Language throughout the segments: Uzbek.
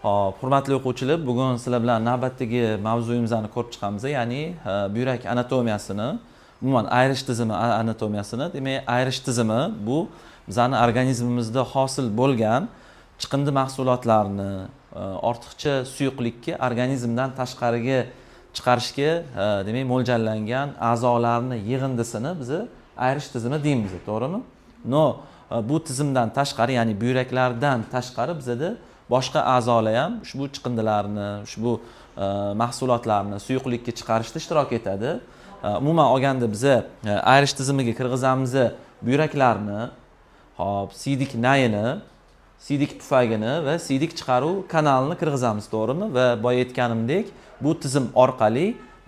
Hop, hurmatli o'quvchilar, bugun sizlar bilan navbatdagi mavzuyimizni ko'rib chiqamiz. Ya'ni buyrak anatomiyasini, umuman ayrish tizimi anatomiyasini. Demak, ayrish tizimi bu bizning organizmimizda hosil bo'lgan chiqindi mahsulotlarni ortiqcha suyuqlikni organizmdan tashqariga chiqarishga demak mo'ljallangan a'zolarni yig'indisini biz ayrish tizimi deymiz, to'g'rimi? No, bu tizimdan tashqari, ya'ni buyraklardan tashqari bizda boshqa a'zolar ham ushbu chiqindilarni, ushbu mahsulotlarni suyuqlikka chiqarishda ishtirok etadi. Umuman olganda biz ayrish tizimiga kirgizamiz buyraklarni, hop, siydik nayini, siydik pufagini va siydik chiqaruv kanalini kirgizamiz, to'g'rimi? Va boya aytganimdek, bu tizim orqali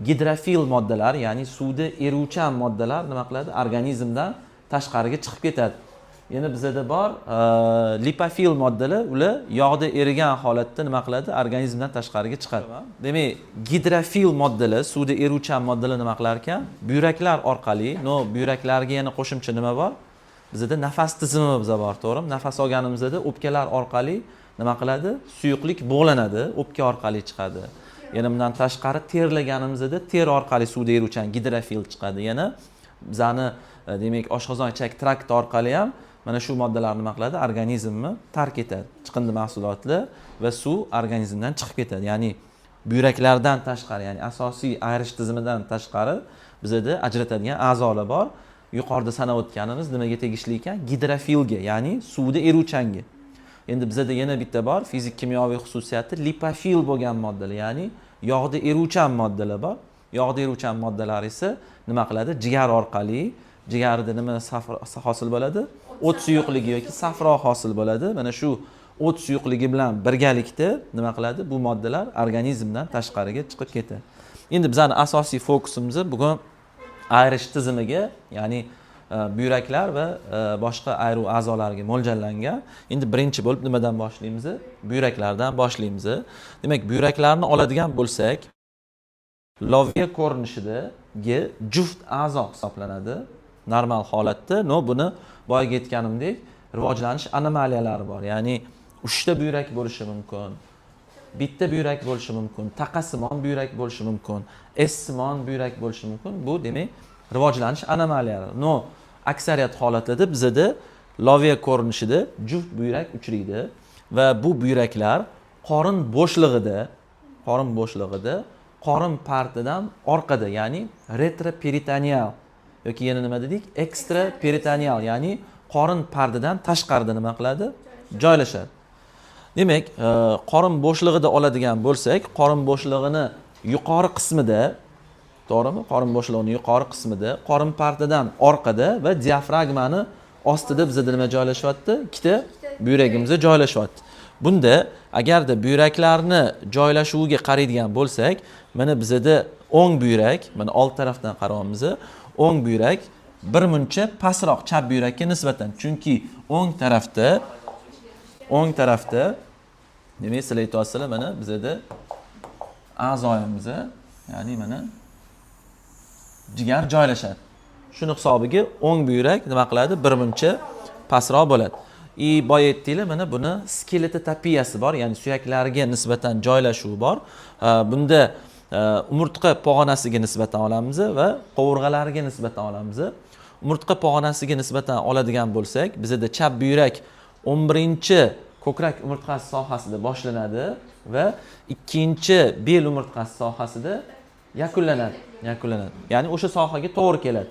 gidrofil moddalar, ya'ni suvda eruvchan moddalar nima qiladi? Organizmdan tashqariga chiqib ketadi. Yana bizda bor lipofil moddalar, ular yog'da erigan holatda nima qiladi? Organizmdan tashqariga chiqadi. Demak, gidrofil moddalar, suvda eruvchan moddalar nima qilar ekan? Buyraklar orqali, buyraklarga yana qo'shimcha nima bor? Bizda nafas tizimi bor, to'g'rimi? Nafas olganimizda o'pkalar orqali nima qiladi? Suyuqlik bug'lanadi, o'pka orqali chiqadi. Yana bundan tashqari terlaganimizda ter orqali suvda eruvchan gidrofil chiqadi. Yana bizani demak oshqozon ichak trakti orqali ham mana shu moddalar nima qiladi? Organizmni tark etadi. Chiqindi mahsulotlar va suv organizmdan chiqib ketadi. Ya'ni buyraklardan tashqari, ya'ni asosiy ayrish tizimidan tashqari bizda ajratadigan a'zolar bor. Yuqorida sanab o'tganimiz nimaga tegishli ekan? Gidrofilga, ya'ni suvda eruvchanga. Endi bizda yana bitta bor, fizik kimyoviy xususiyati lipofil bo'lgan moddalar, ya'ni yog'da eruvchan moddalar bor. Yog'da eruvchan moddalar esa nima qiladi? Jigar orqali, jigarda nima hosil bo'ladi? O't suyuqligi yoki safro hosil bo'ladi. Mana shu o't suyuqligi bilan birgalikda nima qiladi? Bu moddalar organizmdan tashqariga chiqib ketadi. Endi bizning asosiy fokusimiz bugun ayrish tizimiga, ya'ni buyraklar va boshqa ayruv a'zolarga mo'ljallangan. Endi birinchi bo'lib nimadan boshlaymiz? Buyraklardan boshlaymiz. Demak, buyraklarni oladigan bo'lsak, loviya ko'rinishidagi juft a'zo hisoblanadi. Normal holatda, buni boyaga aytganimdek, rivojlanish anomaliyalari bor. Ya'ni 3 ta buyrak bo'lishi mumkin, bitta buyrak bo'lishi mumkin, taqasimon buyrak bo'lishi mumkin, S-simon buyrak bo'lishi mumkin. Bu demak rivojlanish anomaliyalari. Aksariyat holatlarda bizda loviya ko'rinishida juft buyrak uchraydi va bu buyraklar qorin bo'shlig'ida, qorin partidan orqada, ya'ni retroperitoneal yoki yana nima dedik? Ekstraperitoneal, ya'ni qorin partidan tashqarida nima qiladi? Joylashadi. Demak, qorin bo'shlig'ida oladigan bo'lsak, qorin bo'shlig'ini yuqori qismida, to'g'rimi? Qorin bo'shlig'ining yuqori qismida, qorin partidan orqada va diafragmani ostida bizda nima joylashyapti? Ikkita buyragimiz joylashyapti. Bunda agarda buyraklarni joylashuviga qaraydigan bo'lsak, mana bizda o'ng buyrak, mana old tarafdan qaraymiz, o'ng buyrak bir muncha pastroq chap buyrakka nisbatan. Chunki o'ng tarafda demak, sizlar aytyapsizlar, mana bizda a'zoyimiz, ya'ni mana jigar joylashadi. Shuni hisobiga o'ng buyrak nima qiladi? Bir muncha pastroq bo'ladi. Boya aytdinglar, mana buni skeletotopiyasi bor, ya'ni suyaklarga nisbatan joylashuvi bor. Bunda umurtqa pog'onasiga nisbatan olamiz va qovurg'alariga nisbatan olamiz. Umurtqa pog'onasiga nisbatan oladigan bo'lsak, bizda chap buyrak 11-ko'krak umurtqasi sohasida boshlanadi va 2-bel umurtqasi sohasida yakunlanadi. Ya'ni o'sha sohaga to'g'ri keladi.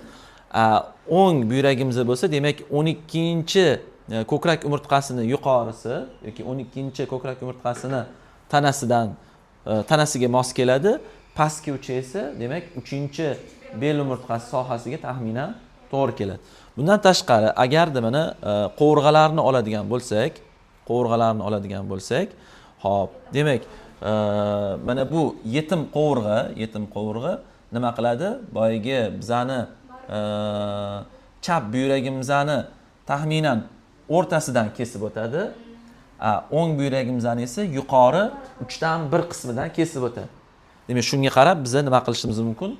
O'ng buyragimiz bo'lsa, demak 12-ko'krak umurtqasini yuqorisi yoki 12-ko'krak umurtqasini tanasiga mos keladi. Pastki uchi esa demak 3-bel umurtqasi sohasiga taxminan to'g'ri keladi. Bundan tashqari, agarda mana qovurg'alarni oladigan bo'lsak, hop, demak, mana bu yetim qovurg'a nima qiladi? Boyagi bizani chap buyragimizni taxminan o'rtasidan kesib o'tadi. O'ng buyragimizni esa yuqori 1/3 qismidan kesib o'tadi. Demak, shunga qarab biz nima qilishimiz mumkin?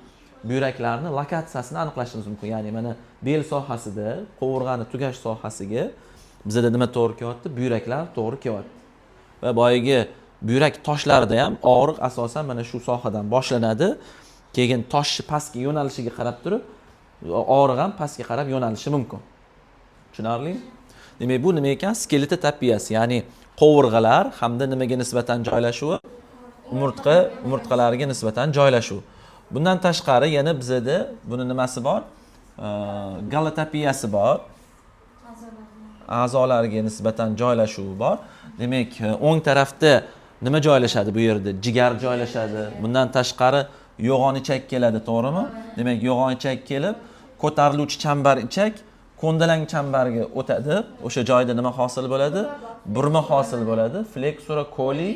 Buyraklarni lokatsiyasini aniqlashimiz mumkin. Ya'ni mana bel sohasida, qovurg'ani tugash sohasiga bizda nima to'g'ri kelyapti? Buyraklar to'g'ri kelyapti. Va boyagi buyrak toshlarida ham og'riq asosan mana shu sohadan boshlanadi. Keyin toshni pastga yo'nalishiga qarab turib, og'riq ham pastga qarab yo'nalishi mumkin. Tushunarli? Demak, bu nima ekan? Skeletotopiyasi, ya'ni qovurg'alar hamda nimaga nisbatan joylashuvi? Umurtqalariga nisbatan joylashuv. Bundan tashqari yana bizda buni nimasi bor? Galotopiyasi bor. A'zolarga nisbatan joylashuvi bor. Demak, o'ng tarafda nima joylashadi bu yerda? Jigar joylashadi. Bundan tashqari yo'g'on ichak keladi, to'g'rimi? Demak, yo'g'on ichak kelib, ko'tariluvchi chambar ichak ko'ndalang chambarga o'tadi. O'sha joyda nima hosil bo'ladi? Burma hosil bo'ladi. Flexura coli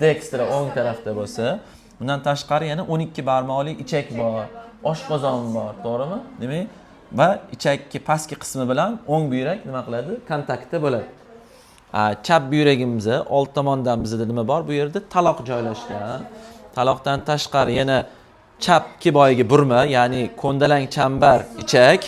dextra o'ng tarafda bo'lsa, bundan tashqari yana 12 barmoqli ichak bor, oshqozon bor, to'g'rimi? Demak, va ichakki pastki qismi bilan o'ng buyrak nima qiladi? Kontaktda bo'ladi. Chap buyuragimizda old tomondan bizda nima bor? Bu yerda taloq joylashgan. Taloqdan tashqari yana chap kiboyiga burma, ya'ni ko'ndalang chambar ichak,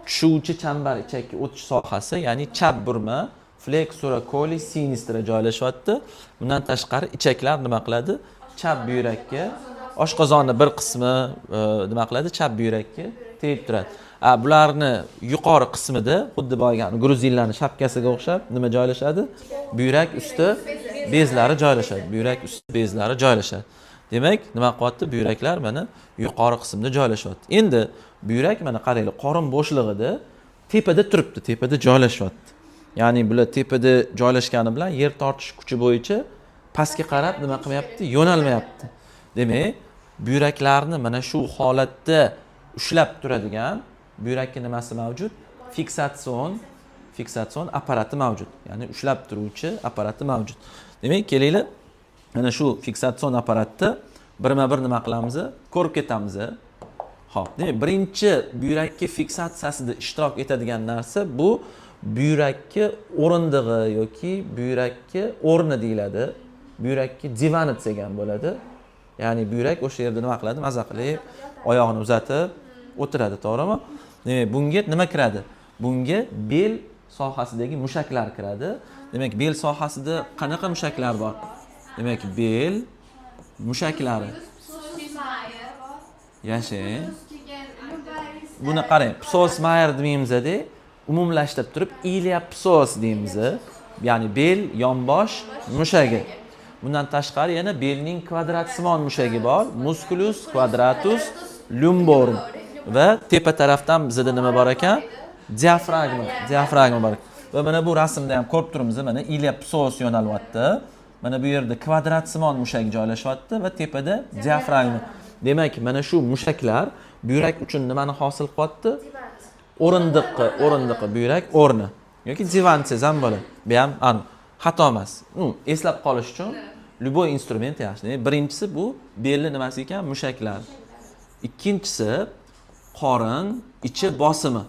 tushuvchi chambar ichakka o'tish sohasi, ya'ni chap burma, flexura coli sinistra joylashyapti. Bundan tashqari ichaklar nima qiladi? Chap buyrakka, oshqozonning bir qismi nima qiladi? Chap buyrakka tegib turadi. Bularni yuqori qismida xuddi boygan gruzinlarning shapkasiga o'xshab nima joylashadi? Buyrak usti bezlari joylashadi. Buyrak usti bezlari joylashadi. Demak, nima qilyapti? Buyraklar mana yuqori qismda joylashyapti. Endi buyrak mana qaranglar, qorin bo'shlig'ida tepada turibdi, tepada joylashyapti. Ya'ni bular tepada joylashgani bilan yer tortish kuchi bo'yicha pastga qarab nima qilmayapti? Yo'nalmayapti. Demak, buyraklarni mana shu holatda ushlab turadigan buyrakka nimasi mavjud? Fiksatsion apparati mavjud. Ya'ni ushlab turuvchi apparati mavjud. Demak, kelinglar, mana shu fiksatsion apparatda birma-bir nima qilamiz? Ko'rib ketamiz. Xo'p, demak, birinchi buyrakka fiksatsiyasida ishtirok etadigan narsa bu buyrakka o'rindig'i yoki buyrakka o'rni deyiladi. Buyrakka divani degan bo'ladi. Ya'ni buyrak o'sha yerda nima qiladi? Maza qilib, oyog'ini uzatib o'tiradi, to'g'rimi? Demak, bunga nima kiradi? Bunga bel sohasidagi mushaklar kiradi. Demak, bel sohasida qanaqa mushaklar bor? Demak, bel mushaklari. Yashang. Buni qarang, psos mayer deymiz-da, umumlashtirib turib iliopsos deymiz. Ya'ni bel yonbosh mushagi. Bundan tashqari yana belning kvadratsimon mushagi bor, musculus quadratus lumborum. Va tepa tarafdan bizda nima bor ekan? Diafragma bor. Va mana bu rasmda ham ko'rib turibmiz, mana iliopsos yo'nalyapti. Mana bu yerda kvadratsimon mushak joylashyapti va tepada diafragma. Demak, mana shu mushaklar buyrak uchun nimani hosil qilyapti? O'rindiqqa buyrak o'rni yoki divan desa ham bo'ladi. Bu ham xato emas. Eslab qolish uchun любой instrument yaxshi. Birinchisi bu belli nimasi ekan? Mushaklar. Ikkinchisi qorin ichi bosimi.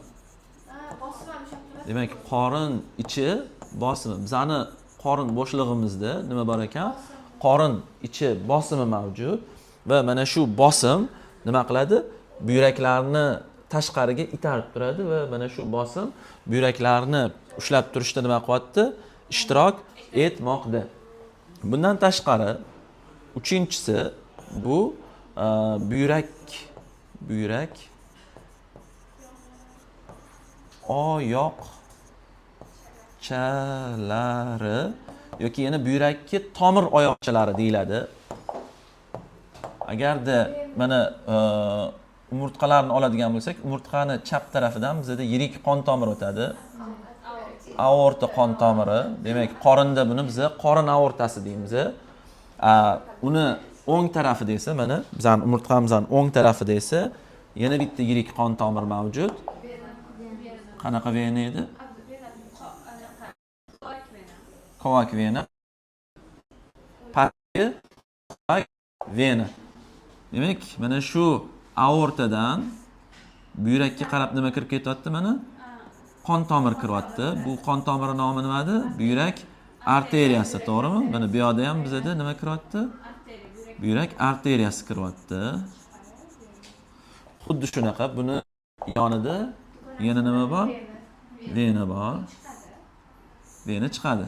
Demak, qorin ichi bosimi. Bizani qorin bo'shlig'imizda nima bor ekan? Qorin ichi bosimi mavjud va mana shu bosim nima qiladi? Buyraklarni tashqariga itarib turadi va mana shu bosim buyraklarni ushlab turishda nima qilyapti? Ishtirok etmoqda. Bundan tashqari uchinchisi bu buyrak oyoqchalari yoki yana buyrakki tomir oyoqchalari deyiladi. Agarda mana umurtqalarni oladigan bo'lsak, umurtqani chap tarafidan bizda yirik qon tomiri o'tadi. Aorta qon tomiri. Demak, qorinda buni biz qorin aortasi deymiz. Uni o'ng tarafida esa mana bizning umurtqamizning o'ng tarafida esa yana bitta yirik qon tomir mavjud. Qanaqa vena edi? Kovak vena. Pastki vena. Demak, mana shu aortadan buyrakka qarab nima kirib ketyapti mana? Qon tomir kiryapti. Bu qon tomiri nomi nima edi? Buyrak arteriyasi, to'g'rimi? Mana bu yerda ham bizda nima kiryapti? Buyrak arteriyasi kiryapti. Xuddi shunaqa buni yonida yana nima bor? Vena bor. Vena chiqadi.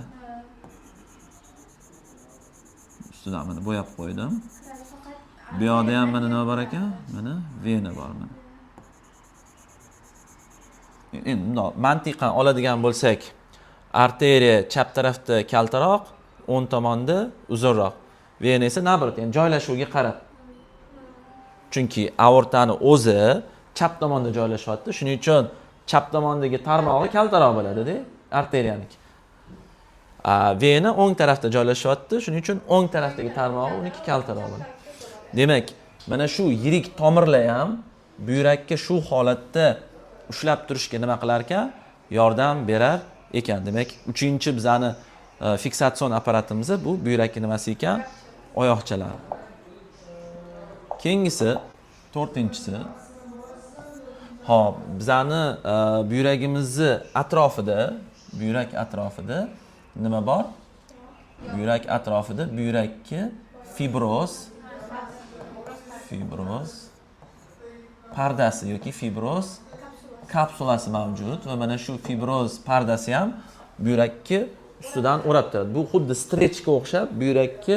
ustidan mana bo'yab qo'ydim. Bu yoqda ham mana nima bor ekan? Mana vena bor mana. Endi bundoq mantiqan oladigan bo'lsak, arteriya chap tarafda kaltaroq, o'ng tomonda uzunroq. Vena esa nabrot, ya'ni joylashuviga qarab. Chunki aortani o'zi chap tomonda joylashyapti. Shuning uchun chap tomondagi tarmog'i kaltaroq bo'ladi-da, arteriyaniki. Vena o'ng tarafda joylashyapti. Shuning uchun o'ng tarafdagi tarmog'i uniki kaltaroq bo'ladi. Demak, mana shu yirik tomirlar ham buyrakka shu holatda ushlab turishga nima qilar ekan? Yordam berar ekan. Demak, 3-chi bizani fiksatsion apparatimiz bu buyrakning nimasi ekan? Oyoqchalari. Keyingisi 4-chisi. Hop, bizani buyuragimizni atrofida, buyrak atrofida nima bor? Buyrak atrofida buyrakka fibroz pardasi yoki fibroz kapsulasi mavjud va mana shu fibroz pardasi ham buyrakka ustidan o'rab turadi. Bu xuddi strechga o'xshab buyrakka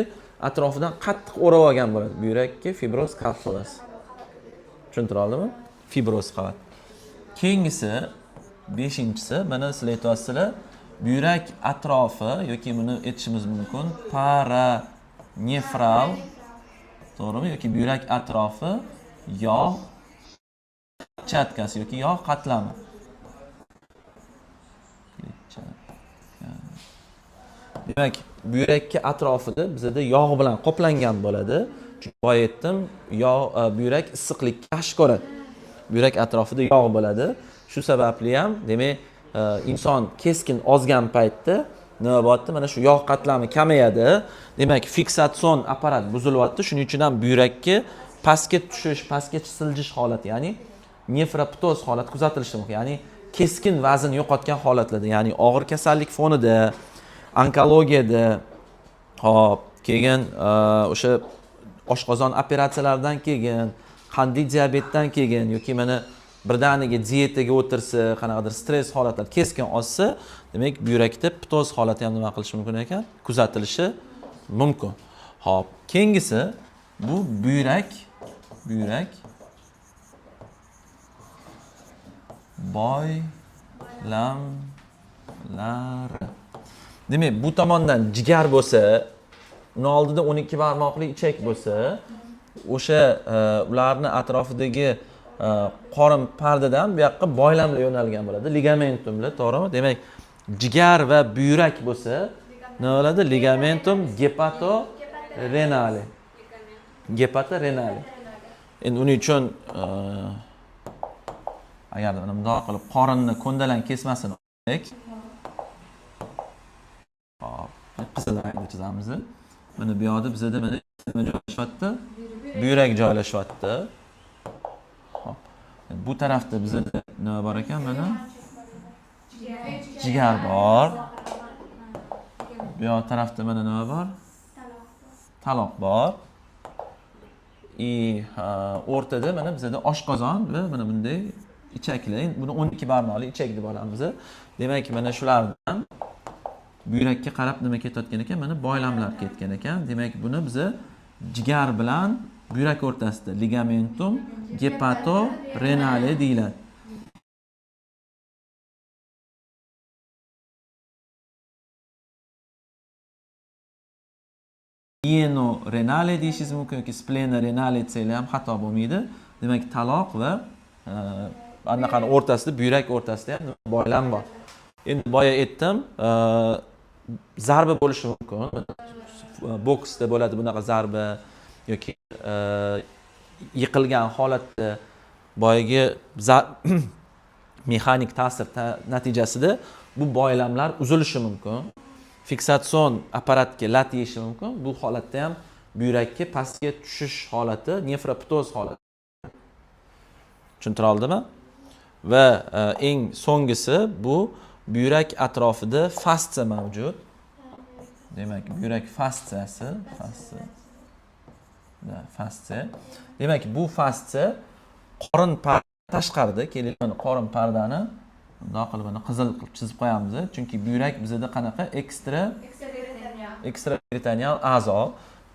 atrofidan qattiq o'rab olgan bo'ladi. Buyrakka fibroz kapsulasi. Tushuntira oldimmi? Fibroz qavat. Keyingisi 5-chisi mana sizlar aytyapsizlar, buyrak atrofi yoki buni aytishimiz mumkin paranefral, to'g'rimi? Yoki buyrak atrofi yog' kletchatkasi yoki yog' qatlami. Demak, buyrakka atrofida bizda yog' bilan qoplangan bo'ladi. Chunki boya aytdim, buyrak issiqlikka qarshi ko'radi. Buyrak atrofida yog' bo'ladi. Shu sababli ham, demak, inson keskin ozgan paytda nima bo'lyapti? Mana shu yog' qatlami kamayadi. Demak, fiksatsion apparat buzilyapti. Shuning uchun ham buyrakka pastga tushish, pastga siljish holati, ya'ni nefroptoz holati kuzatilishi mumkin. Ya'ni keskin vazn yo'qotgan holatlarda, ya'ni og'ir kasallik fonida, onkologiyada, hop, keyin o'sha oshqozon operatsiyalaridan keyin, qandli diabetdan keyin yoki mana birdaniga diyetaga o'tirsa, qanaqadir stress holatlar keskin oshsa, demak buyrakda ptoz holati ham nima qilishi mumkin ekan? Kuzatilishi mumkin. Hop, keyingisi bu buyrak boylamlari. Demak, bu tomondan jigar bo'lsa, uni oldida 12 barmoqli ichak bo'lsa, o'sha ularni atrofidagi qorin pardadan bu yoqqa boylamlar yo'nalgan bo'ladi, ligamentumlar, to'g'rimi? Demak, jigar va buyrak bo'lsa, nima bo'ladi? Ligamentum gepatorenale. Gepatorenale. Endi uning uchun agar bundoq qilib qorinni ko'ndalang kesmasini olsak, hop, qizil rangda chizamiz. Mana bu yoqda bizda mana nima joylashyapti? Buyrak joylashyapti. Hop. Bu tarafda bizda nima bor ekan? Mana jigar bor. Bu yoq tarafda mana nima bor? Taloq bor. O'rtada mana bizda oshqozon va mana bunday ichaklar. Buni 12 barmoqli ichak deb olamiz. Demak, mana shulardan buyrakka qarab nima ketayotgan ekan? Mana boylamlar ketgan ekan. Demak, buni biz jigar bilan buyrak o'rtasida ligamentum gepatorenale deyiladi. Splenorenale deyishingiz mumkin yoki splenorenale desanglar ham xato bo'lmaydi. Demak, taloq va anaqani o'rtasida, buyrak o'rtasida ham boylam bor. Endi boya aytdim, zarba bo'lishi mumkin. Boksda bo'ladi bunaqa zarba yoki yiqilgan holatda boyagi mexanik ta'sir natijasida bu boylamlar uzilishi mumkin. Fiksatsion apparatga lat yeyishi mumkin. Bu holatda ham buyrakka pastga tushish holati, nefroptoz holati. Tushuntira oldimmi? Va eng so'nggisi bu buyrak atrofida fastsiya mavjud. Demak, buyrak fastsiyasi, fastsiya. Demak, bu fastsiya qorin tashqarida, keling, qorin pardani bundoq qilib qizil qilib chizib qo'yamiz. Chunki buyrak bizda qanaqa ekstraperitoneal a'zo.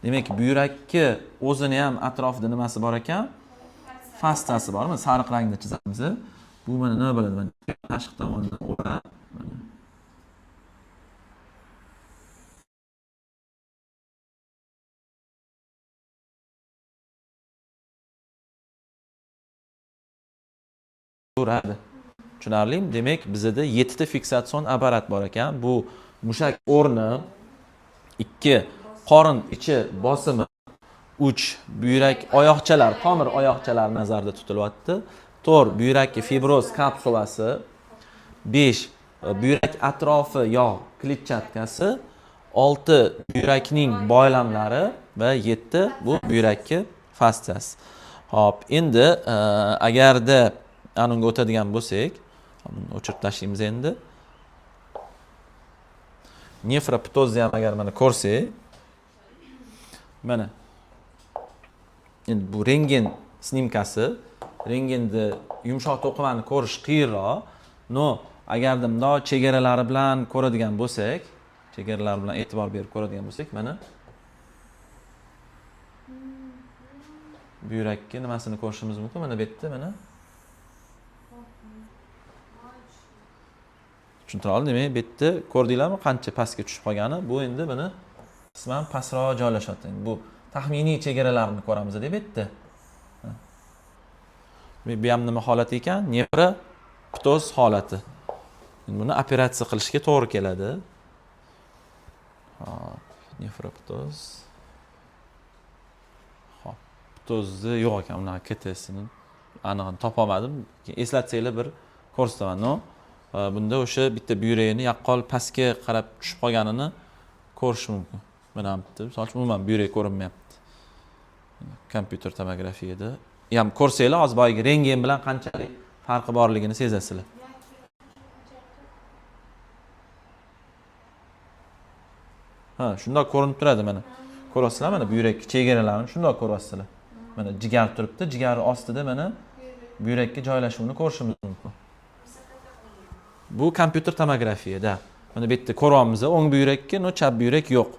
Demak, buyrakni o'zini ham atrofida nimasi bor ekan? Fastsasi bor. Mana sariq rangda chizamiz. Bu mana nima bo'ladi? Mana tashqi tomonidan o'rab, mana o'radi. Tushunarlimi? Demak, bizda 7 ta fiksatsion apparat bor ekan. Bu mushak o'rni, 2 qorin ichi bosimi, 3 buyrak oyoqchalar, tomir oyoqchalar nazarda tutilyapti. 4 buyrakki fibroz kapsulasi, 5 buyrak atrofi yog' kletchatkasi, 6 buyrakning boylamlari va 7 bu buyrakki fastsiyasi. Hop, endi agarda anunga o'tadigan bo'lsak, buni o'chirib tashlaymiz endi. Nefroptozni ham agar mana ko'rsak, mana endi bu rengen snimkasi, rengenni yumshoq to'qimani ko'rish qiyinroq. No, agarda bundoq chegaralari bilan ko'radigan bo'lsak, chegaralar bilan e'tibor berib ko'radigan bo'lsak, mana buyrakni nimasini ko'rishimiz mumkin. Mana bu yerda mana tushuntira oldim. Demak, bu yerda ko'rdinglarmi qancha pastga tushib qolgani? Bu endi buni qisman pastroq joylashyapti. Bu taxminiy chegaralarni ko'ramiz deb aytdi. Bu ham nima holati ekan? Nefroptoz holati. Buni operatsiya qilishga to'g'ri keladi. Hop, nefroptoz. Hop, ptozni yo'q ekan, unaqa KTsini aniqini topolmadim. Eslatsanglar bir ko'rsataman. No, bunda o'sha bitta buyrakni yaqqol pastga qarab tushib qolganini ko'rish mumkin. Mana bitta, misol uchun umuman buyrak ko'rinmayapti. Kompyuter tomografiyada ham ko'rsanglar, hozir boyagi rengen bilan qanchalik farqi borligini sezasizlar. Ha, shundoq ko'rinib turadi mana. Ko'ryapsizlar mana buyrak chegaralarini shundoq ko'ryapsizlar. Mana jigar turibdi, jigar ostida mana buyrakka joylashuvini ko'rishimiz mumkin. Bu kompyuter tomografiyada. Mana bu yerda ko'ryapmiz, o'ng buyrakka, no chap buyrak yo'q.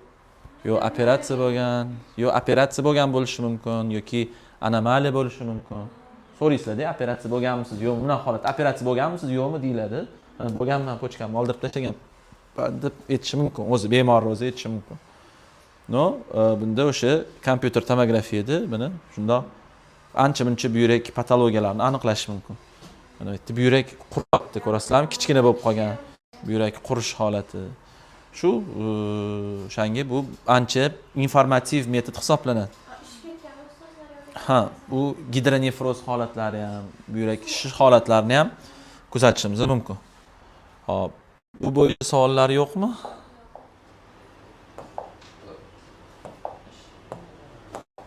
Yo operatsiya bo'lgan, yo operatsiya bo'lgan bo'lishi mumkin yoki anomaliya bo'lishi mumkin. So'raysizlar-da, operatsiya bo'lganmisiz, yo'qmi? Buni holat operatsiya bo'lganmisiz, yo'qmi deyiladi. Bo'lganman, pochkamni oldirib tashlagan deb aytishi mumkin. O'zi bemor o'zi aytishi mumkin. No, bunda o'sha kompyuter tomografiyada buni shundoq ancha-muncha buyrak patologiyalarini aniqlash mumkin. Mana bu yerda buyrak quribdi, ko'rasizlarmi? Kichkina bo'lib qolgan buyrak qurish holati. Shu o'shanga bu ancha informativ metod hisoblanadi. Ha, bu gidronefroz holatlari ham, buyrak shishish holatlarini ham kuzatishimiz mumkin. Hop, bu bo'yicha savollar yo'qmi?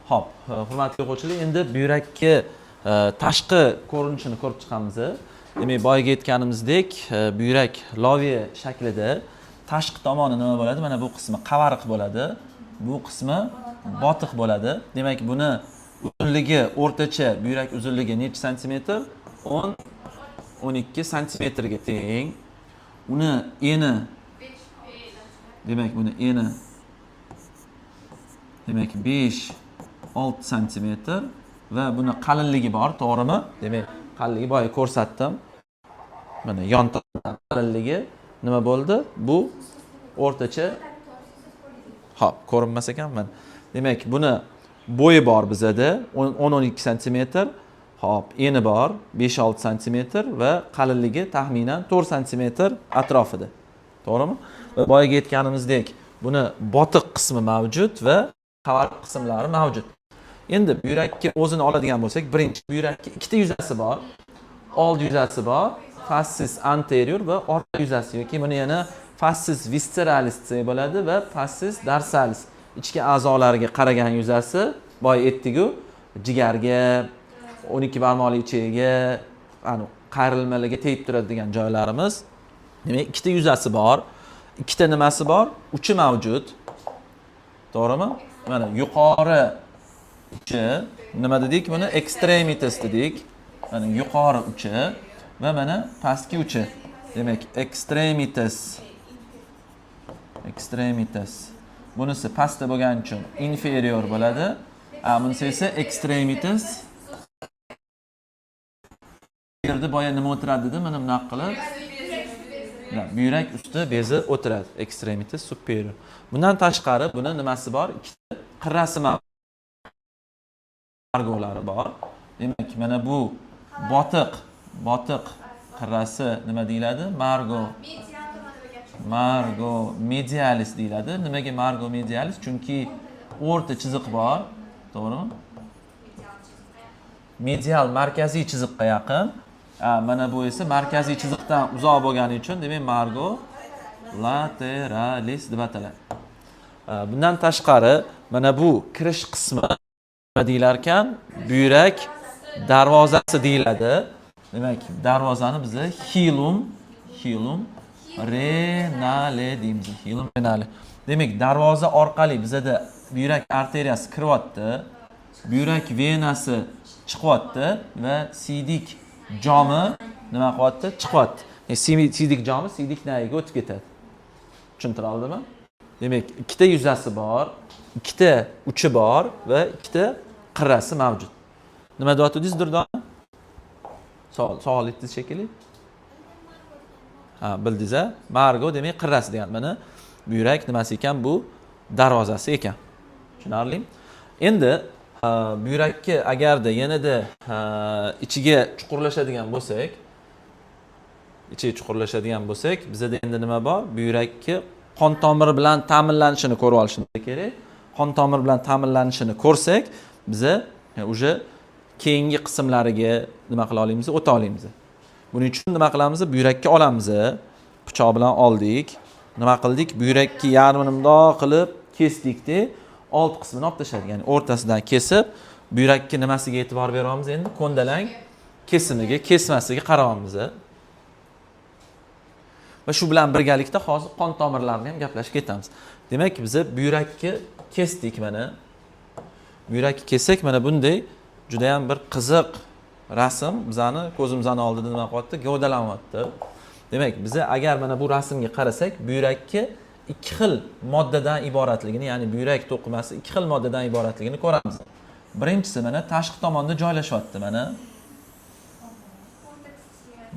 Hop, hurmatli o'quvchilar, endi buyrakni tashqi ko'rinishini ko'rib chiqamiz. Demak, boyaga aytganimizdek, buyrak loviya shaklida. Tashqi tomoni nima bo'ladi? Mana bu qismi qavariq bo'ladi. Bu qismi botiq bo'ladi. Demak, buni uzunligi o'rtacha buyrak uzunligi necha santimetr? 10-12 santimetrga teng. Uni eni demak, buni eni demak 5-6 santimetr va buni qalinligi bor, to'g'rimi? Demak, qalinligi boya ko'rsatdim. Mana yon qalinligi nima bo'ldi? Bu o'rtacha. Hop, ko'rinmas ekan mana. Demak, buni bo'yi bor bizada 10-12 santimetr. Hop, eni bor 5-6 santimetr va qalinligi taxminan 4 santimetr atrofida. To'g'rimi? Va boyaga aytganimizdek, buni botiq qismi mavjud va qavariq qismlari mavjud. Endi buyrakka o'zini oladigan bo'lsak, birinchi buyrakka ikkita yuzasi bor. Old yuzasi bor, fascis anterior va orqa yuzasi yoki buni yana fascis visceralis desak bo'ladi va fascis dorsalis. Ichki a'zolarga qaragan yuzasi, boya aytdik-ku, jigarga, 12 barmoqli ichiga, qayrilmalarga tegib turadi degan joylarimiz. Demak, ikkita yuzasi bor, ikkita nimasi bor? Uchi mavjud. To'g'rimi? Mana yuqori uchi, nima dedik? Buni extremitas dedik. Mana yuqori uchi va mana pastki uchi. Demak, extremitas bunisi pastda bo'lgani uchun inferior bo'ladi. Bunisi esa extremities. Bu yerda boya nima o'tiradi dedim, mana bunaqa qilib. Buyrak usti bezi o'tiradi. Extremities superior. Bundan tashqari buni nimasi bor? Ikkita qirrasi margolari bor. Demak, mana bu botiq qirrasi nima deyiladi? Margo medialis deyiladi. Nimaga margo medialis? Chunki o'rta chiziq bor, to'g'rimi? Medial markaziy chiziqqa yaqin. Mana bu esa markaziy chiziqdan uzoq bo'lgani uchun, demak, margo lateralis deb ataladi. Bundan tashqari, mana bu kirish qismi nima deyilar ekan? Buyrak darvozasi deyiladi. Demak, darvozani biz hilum renale deymiz. Hilum renale. Demak, darvoza orqali bizda buyrak arteriyasi kiryapti, buyrak venasi chiqyapti va siydik jomi nima qilyapti? Chiqyapti. Siydik jomi siydik nagiga o'tib ketadi. Tushuntira oldimmi? Demak, ikkita yuzasi bor, ikkita uchi bor va ikkita qirrasi mavjud. Nima deyotdingiz Durdona? Savol etdingiz shekilli. Bildingiz a? Margo demak qirrasi degan. Mana buyrak nimasi ekan? Bu darvozasi ekan. Tushunarlimi? Endi buyrakka agarda yanada ichiga chuqurlashadigan bo'lsak, bizda endi nima bor? Buyrakka qon tomiri bilan ta'minlanishini ko'rib olishimiz kerak. Qon tomiri bilan ta'minlanishini ko'rsak, biza o'sha keyingi qismlariga nima qila olamiz? O'ta olamiz. Buning uchun nima qilamiz? Buyrakka olamiz. Pichoq bilan oldik. Nima qildik? Buyrakka yarmini bundoq qilib kesdikda, old qismini olib tashladik. Ya'ni o'rtasidan kesib, buyrakka nimasiga e'tibor beramiz endi? Ko'ndalang kesimiga, kesmasiga qaraymiz. Va shu bilan birgalikda hozir qon tomirlarini ham gaplashib ketamiz. Demak, biz buyrakka kesdik mana. Buyrakka kessak mana bunday juda ham bir qiziq rasm bizani ko'zimizning oldida nima qilyapti? Gavdalanyapti. Demak, biz agar mana bu rasmga qarasak, buyrakka ikki xil moddadan iboratligini, ya'ni buyrak to'qimasi ikki xil moddadan iboratligini ko'ramiz. Birinchisi mana tashqi tomonda joylashyapti mana.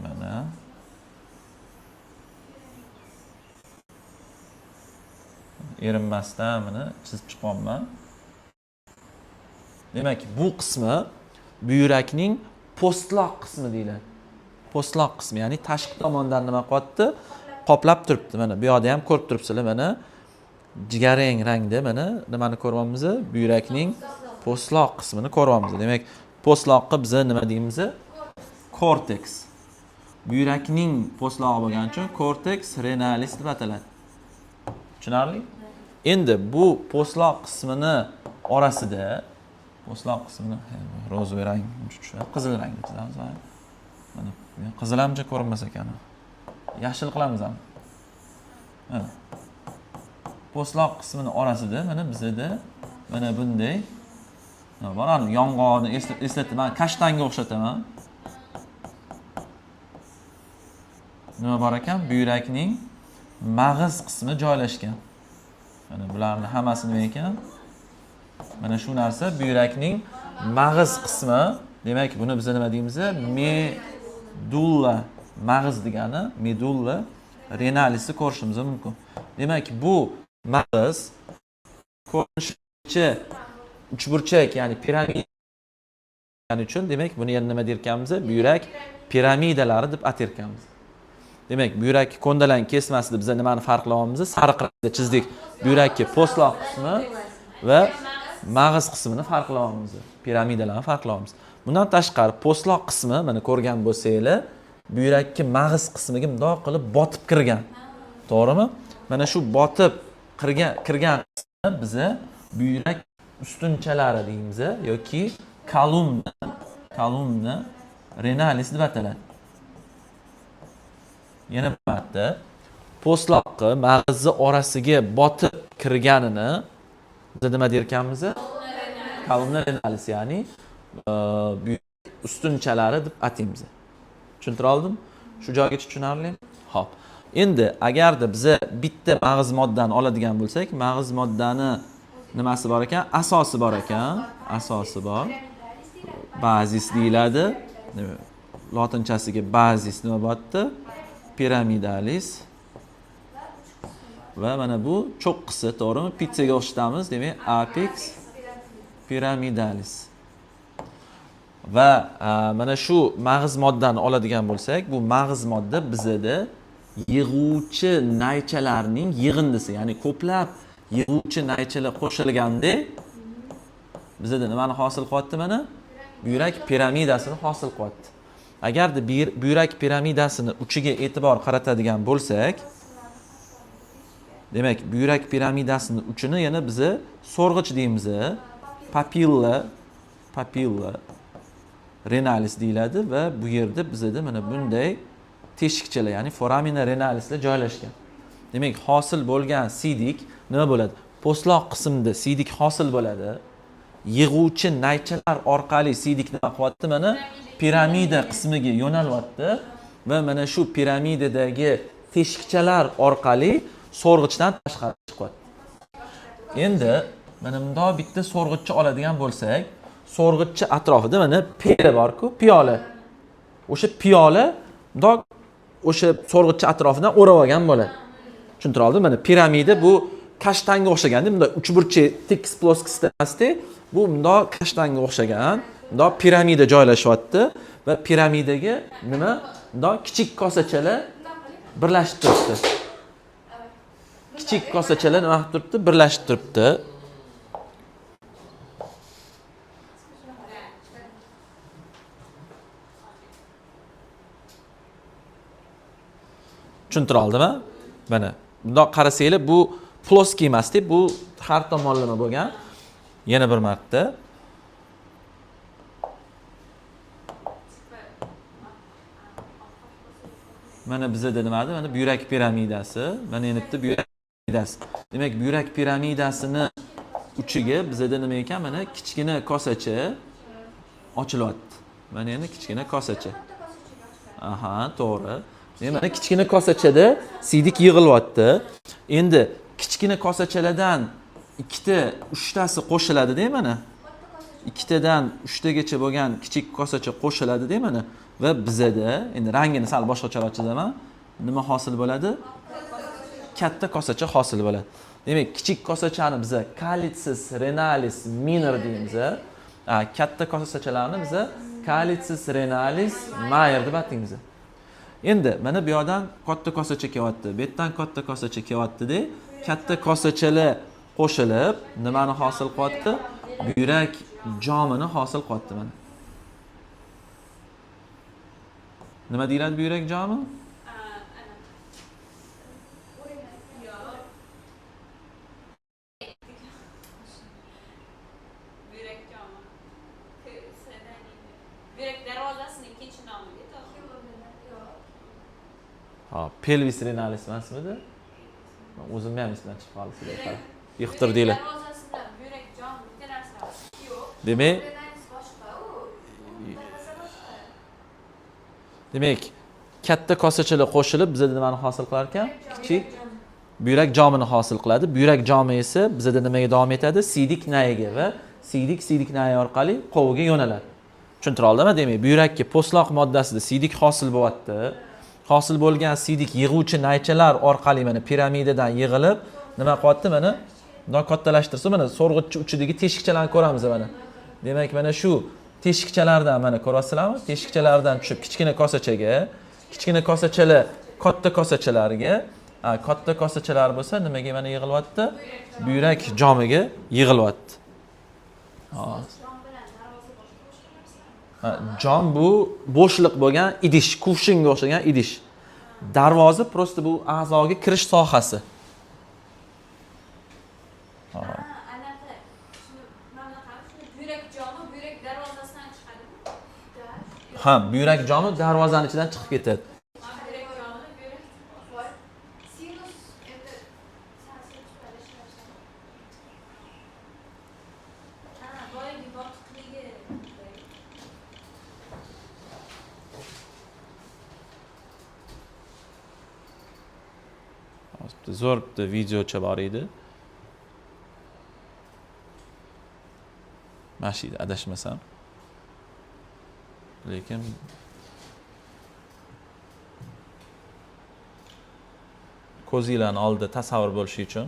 Mana erinmasdan mana chizib chiqyapman. Demak, bu qismi buyrakning postloq qismi deyiladi. Postloq qismi, ya'ni tashqi tomondan nima qilyapti? Qoplab turibdi. Mana bu yerda ham ko'rib turibsizlar, mana jigarrang rangda mana nimani ko'ryapmiz? Buyrakning postloq qismini ko'ryapmiz. Demak, postloqqa biz nima deymiz? Cortex. Buyrakning postlog'i bo'lgani uchun cortex renalis deb ataladi. Tushunarli? Endi bu postloq qismini orasida postloq qismini ro'zve rang qizil rangda chizamiz. Mana qizil hamcha ko'rinmas ekan. Yashil qilamiz ham. Mana postloq qismini orasida mana bizda mana bunday nima bor? Yong'oqni eslatib, men kashtanga o'xshataman. Nima bor ekan? Buyrakning mag'iz qismi joylashgan. Mana bularning hammasi nima ekan? Mana shu narsa buyrakning mag'iz qismi. Demak, buni biz nima deymiz? Medulla. Mag'iz degani medulla renalisni ko'rishimiz mumkin. Demak, bu mag'iz ko'rinishi uchburchak, ya'ni piramida uchun, demak, buni yana nima derkanmiz? Buyrak piramidalari deb atarkanmiz. Demak, buyrak ko'ndalang kesmasida biz nimani farqlayapmiz? Sariq rangda chizdik. Buyrakka postloq qismi va mag'iz qismini farqlayapmiz. Piramidalarni farqlayapmiz. Bundan tashqari postloq qismi, mana ko'rgan bo'lsanglar, buyrakka mag'iz qismiga bundoq qilib botib kirgan. To'g'rimi? Mana shu botib kirgan qismi biz buyrak ustunchalari deymiz yoki kolumna renalis deb ataladi. Yana bir marta postloqqa mag'izni orasiga botib kirganini biz nima derkanmiz? Kolumna renalis, ya'ni ustunchalari deb ataymiz. Tushuntira oldim? Shu joygacha tushunarlimi? Xo'p. Endi agarda biza bitta mag'iz moddani oladigan bo'lsak, mag'iz moddani nimasi bor ekan? Asosi bor ekan. Asosi bor. Bazis deyiladi. Lotinchasiga bazis nima bo'lyapti? Piramidalis. Va mana bu cho'qqisi, to'g'rimi? Pizzaga o'xshatamiz, demak apex piramidalis. Va mana shu mag'iz moddani oladigan bo'lsak, bu mag'iz modda bizada yig'uvchi naychalarning yig'indisi, ya'ni ko'plab yig'uvchi naychalar qo'shilganda bizada nimani hosil qilyapti mana? Buyrak piramidasini hosil qilyapti. Agarda buyrak piramidasini uchiga e'tibor qaratadigan bo'lsak, demak, buyrak piramidasini uchini yana biza so'rg'ich deymiz. Papilla renalis deyiladi va bu yerda bizada mana bunday teshikchalar, ya'ni foramina renalislar joylashgan. Demak, hosil bo'lgan siydik nima bo'ladi? Po'stloq qismida siydik hosil bo'ladi. Yig'uvchi naychalar orqali siydik nima qilyapti? Mana piramida qismiga yo'nalyapti va mana shu piramidadagi teshikchalar orqali so'rg'ichdan tashqari chiqyapti. Endi mana bundoq bitta so'rg'ichni oladigan bo'lsak, so'rg'ichchi atrofida mana piyola bor-ku, piyola. O'sha piyola bundoq o'sha so'rg'ichchi atrofidan o'rab olgan bo'ladi. Tushuntira oldim? Mana piramida bu kashtanga o'xshaganda, bundoq uchburchak tekis ploskisda emasdi, bu bundoq kashtanga o'xshagan, bundoq piramida joylashyapti va piramidaga nima? Bundoq kichik kosachalar birlashib turibdi. Kichik kosachalar nima qilib turibdi? Birlashib turibdi. Tushuntira oldimmi? Mana bundoq qarasanglar, bu ploskiy emasdi, bu har tomonlama bo'lgan. Yana bir marta. Mana bizada nima edi? Mana buyrak piramidasi, mana endi bitta buyrak piramidasi. Demak, buyrak piramidasini uchiga bizada nima ekan? Mana kichkina kosacha ochilyapti. Mana endi kichkina kosacha. Aha, to'g'ri. Mana kichkina kosachada siydik yig'ilyapti. Endi kichkina kosachalardan uchtasi qo'shiladi-da mana. Ikkitadan uchtagacha bo'lgan kichik kosacha qo'shiladi-da mana. Va bizada endi rangini sal boshqacharoq chizaman. Nima hosil bo'ladi? Katta kosacha hosil bo'ladi. Demak, kichik kosachani biz kalitsis renalis minor deymiz. Katta kosachalarni biz kalitsis renalis major deb ataymiz. Endi mana bu yerdan katta kosacha kelyapti. Bu yerdan katta kosacha kelyapti-da. Katta kosachalar qo'shilib nimani hosil qilyapti? Buyrak jomini hosil qilyapti mana. Nima deyiladi buyrak jomi? Buyrak jomi. Buyrak darvozasining ikkinchi nomiga Pelvis renalis emasmidi? O'zimni ham esimdan chiqib qoldi sizlar qarab. Yiqtirdinglar. darvozasida buyrak jomi bitta narsa yo'q. Demak, demak, katta kosachalar qo'shilib bizada nimani hosil qilar ekan? Kichik buyrak jomini hosil qiladi. Buyrak jomi esa bizada nimaga davom etadi? Siydik nayiga va siydik nayi orqali qo'viga yo'naladi. Tushuntira oldimmi? Demak, buyrakka po'stloq moddasida siydik hosil bo'lyapti. Hosil bo'lgan siydik yig'uvchi naychalar orqali mana piramidadan yig'ilib, nima qilyapti? Mana bundoq kattalashtirsa, mana so'rg'ichchi uchidagi teshikchalarni ko'ramiz mana. Demak, mana shu teshikchalardan mana ko'rasizlarmi? Teshikchalardan tushib kichkina kosachaga, kichkina kosachalar katta kosachalarga, katta kosachalar bo'lsa nimaga mana yig'ilyapti? Buyrak jomiga yig'ilyapti. Jom bu bo'shliq bo'lgan idish, kuvshinga o'xshagan idish. Darvoza prosta bu a'zoga kirish sohasi. Buyrak jomi buyrak darvozasidan chiqadimi? Ha, buyrak jomi darvozaning ichidan chiqib ketadi. Buyrak jomini buyrak sinus endi boyagi botiqligi. zo'r bitta videocha bor edi. Mana shu edi, adashmasam. Lekin ko'zinglarning oldida tasavvur bo'lishi uchun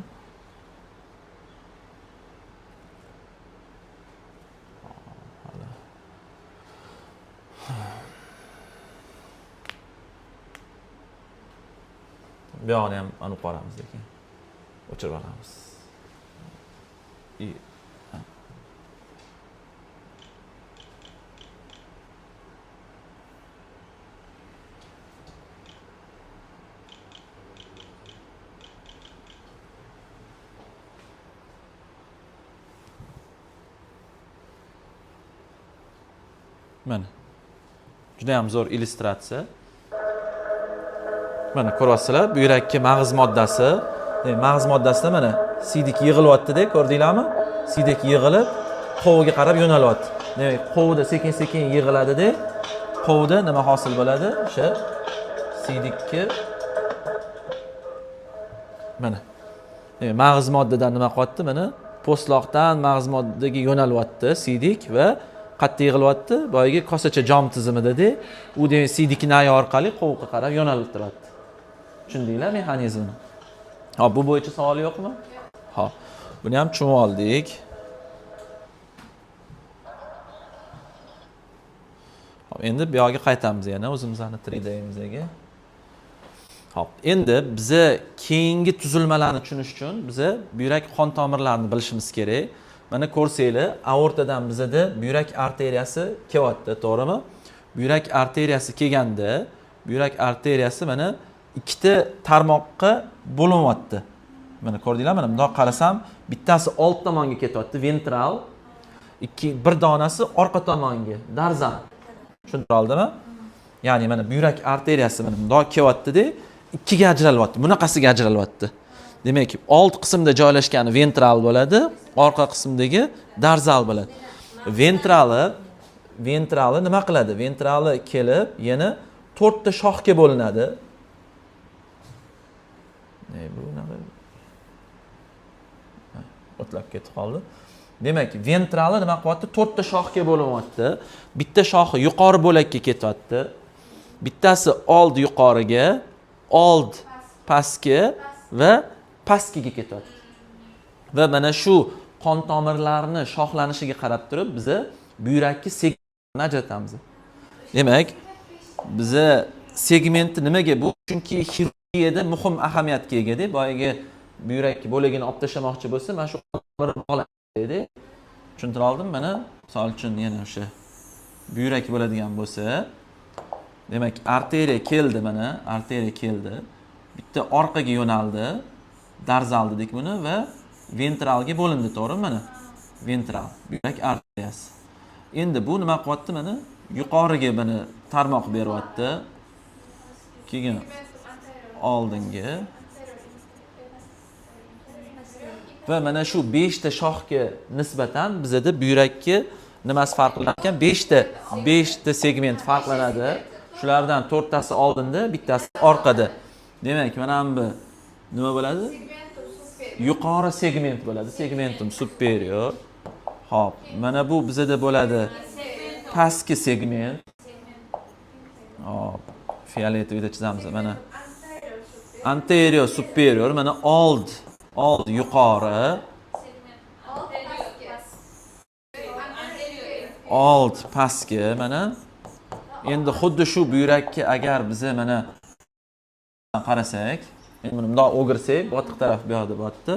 bu yoqni ham olib boramiz, lekin o'chirib olamiz. Mana juda ham zo'r illyustratsiya. Mana ko'ryapsizlar, bu yurakka mag'iz moddasi, mag'iz moddasida mana siydik yig'ilyapti-da, ko'rdinglarmi? Siydik yig'ilib, qo'vga qarab yo'nalyapti. Demak, qo'vda sekin-sekin yig'iladi-da, qo'vda nima hosil bo'ladi? O'sha siydikka mana. Demak, mag'iz moddadan nima qilyapti? Mana postloqdan mag'iz moddaga yo'nalyapti siydik va qattiq yig'ilyapti. Boyagi kosacha jom tizimida-da, u demak siydikning ayi orqali qo'vga qarab yo'nalib turadi. Tushundinglar mexanizmni? Hop, bu bo'yicha savol yo'qmi? Hop, buni ham tushunib oldik. Hop, endi bu yoqqa qaytamiz yana o'zimizning 3D'imizga. Hop, endi biza keyingi tuzilmalarni tushunish uchun biza buyrak qon tomirlarini bilishimiz kerak. Mana ko'rsanglar, aortadan bizada buyrak arteriyasi kelyapti, to'g'rimi? Buyrak arteriyasi kelganda, buyrak arteriyasi mana ikkita tarmoqqa bo'linyapti. Mana ko'rdinglarmi? Mana bundoq qarasam, bittasi old tomonga ketyapti, ventral, bir donasi orqa tomonga, darzal. Tushuntira oldimmi? Ya'ni mana buyrak arteriyasi mana bundoq kelyapti-da, ikkiga ajralyapti. Bunaqasiga ajralyapti. Demak, old qismda joylashgani ventral bo'ladi, orqa qismdagi darzal bo'ladi. Ventrali nima qiladi? Ventrali kelib, yana 4 ta shoxga bo'linadi. Bu nima? O'tlab ketib qoldi. Demak, ventrali nima qilyapti? 4 ta shoxga bo'linyapti. Bitta shoxi yuqori bo'lakka ketyapti. Bittasi old yuqoriga, old pastga va pastga ketyapti. Va mana shu qon tomirlarini shoxlanishiga qarab turib biza buyrakni segmentini ajratamiz. Demak, biza segmenti nimaga bu? Chunki xirurgiyada muhim ahamiyatga ega-da. Boyagi buyrak bo'lagini olib tashlamoqchi bo'lsa, mana shu tomirni bog'laydi. Tushuntira oldim? Mana misol uchun yana o'sha buyrak bo'ladigan bo'lsa, demak, arteriya keldi mana, arteriya keldi. Bitta orqaga yo'naldi. Darzal dedik buni va ventralga bo'lindi, to'g'rimi? Mana ventral, buyrak arteriyasi. Endi bu nima qilyapti? Mana yuqoriga buni tarmoq beryapti. Keyin oldinga va mana shu 5 ta shoxga nisbatan bizada buyrakka nimasi farqlanar ekan? 5 ta segment farqlanadi. Shulardan 4 tasi oldinda, bittasi orqada. Demak, mana bu nima bo'ladi? Yuqori segment bo'ladi, segmentum superior. Hop, mana bu bizada bo'ladi pastki segment. Hop, fioletoviy chizamiz. Mana anterior superior, mana old yuqori. Old pastki, mana. Endi xuddi shu buyrakka agar biza mana qarasak, endi buni bundoq o'girsak, botiq taraf bu yoqda botdi.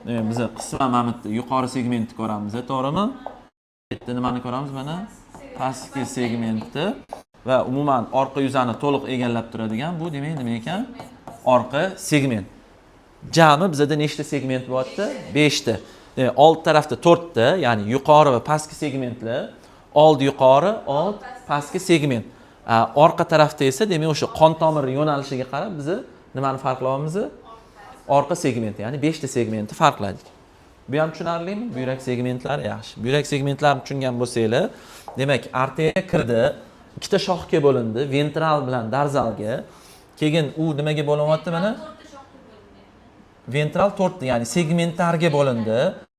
Demak, biz qisman mana bu yuqori segmentni ko'ramiz, to'g'rimi? Bu yerda nimani ko'ramiz? Mana pastki segmentni va umuman orqa yuzani to'liq egallab turadigan bu demak nima ekan? Orqa segment. Jami bizda nechta segment bo'lyapti? 5 ta. Demak, old tarafda 4 ta, ya'ni yuqori va pastki segmentlar, old yuqori, old pastki segment. Orqa tarafda esa demak o'sha qon tomiri yo'nalishiga qarab biz nimani farqlaymiz? Orqa segment, ya'ni 5 ta segmentni farqladik. Bu ham tushunarlimi? Buyrak segmentlari yaxshi. Buyrak segmentlarini tushungan bo'lsanglar, demak, arteriya kirdi, ikkita shoxga bo'lindi, ventral bilan darzalga. Keyin u nimaga bo'linyapti mana? ventral 4 ya'ni segmentlarga bo'lindi.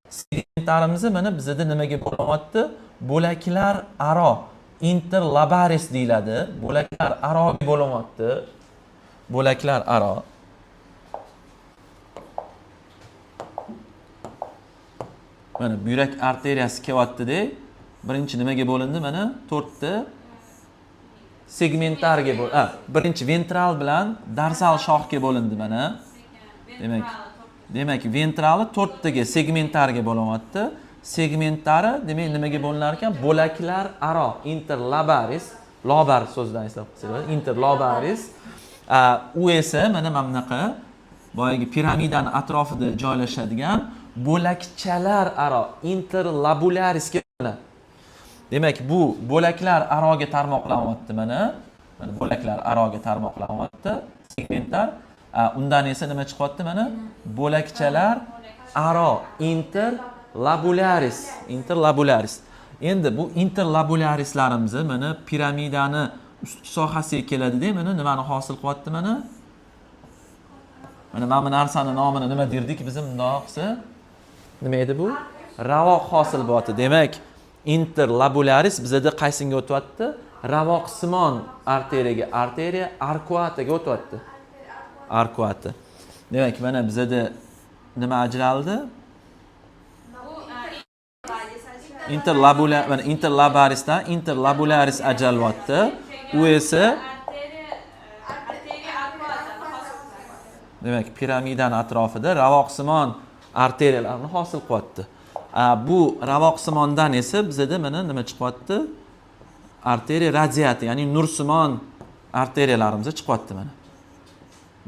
Segmentlarimizni mana bizda nimaga bo'lyapti? Bo'laklar aro interlabaris deyiladi. Bo'laklar aro bo'lyapti. Bo'laklar aro. Mana buyrak arteriyasi kelyapti-da. Birinchi nimaga bo'lindi? Mana 4 ta segmentlarga bo'lindi. Birinchi ventral bilan dorsal shoxga bo'lindi mana. Demak, ventrali 4 taga segmentlarga bo'lyapti. Segmentlari demak nimaga bo'linar ekan? Bo'laklar aro interlabaris, lobar so'zidan eslab qolsangiz, interlabaris. U esa mana bunaqa boyagi piramidani atrofida joylashadigan bo'lakchalar aro interlabularisga bo'ladi. Demak, bu bo'laklar aroga tarmoqlanyapti mana. Mana bo'laklar aroga tarmoqlanyapti segmentlar. Undan esa nima chiqyapti mana? Bo'lakchalar aro interlabularis. Endi bu interlabularislarimizni mana piramidani ustki sohasiga keladi-da, mana nimani hosil qilyapti mana? Mana bu narsani nomini nima derdik biz bundoq qilsa? Nima edi bu? Ravoq hosil bo'lyapti. Demak, interlabularis bizda qaysinga o'tyapti? Ravoqsimon arteriyaga, arteriya arkuataga o'tyapti. Arkuata. Demak, mana bizda nima ajraldi? Interlabarisdan interlabularis ajralyapti. U esa demak, piramidani atrofida ravoqsimon arteriyalarni hosil qilyapti. Bu ravoqsimondan esa bizda mana nima chiqyapti? Arteriya radiati, ya'ni nursimon arteriyalarimiz chiqyapti mana.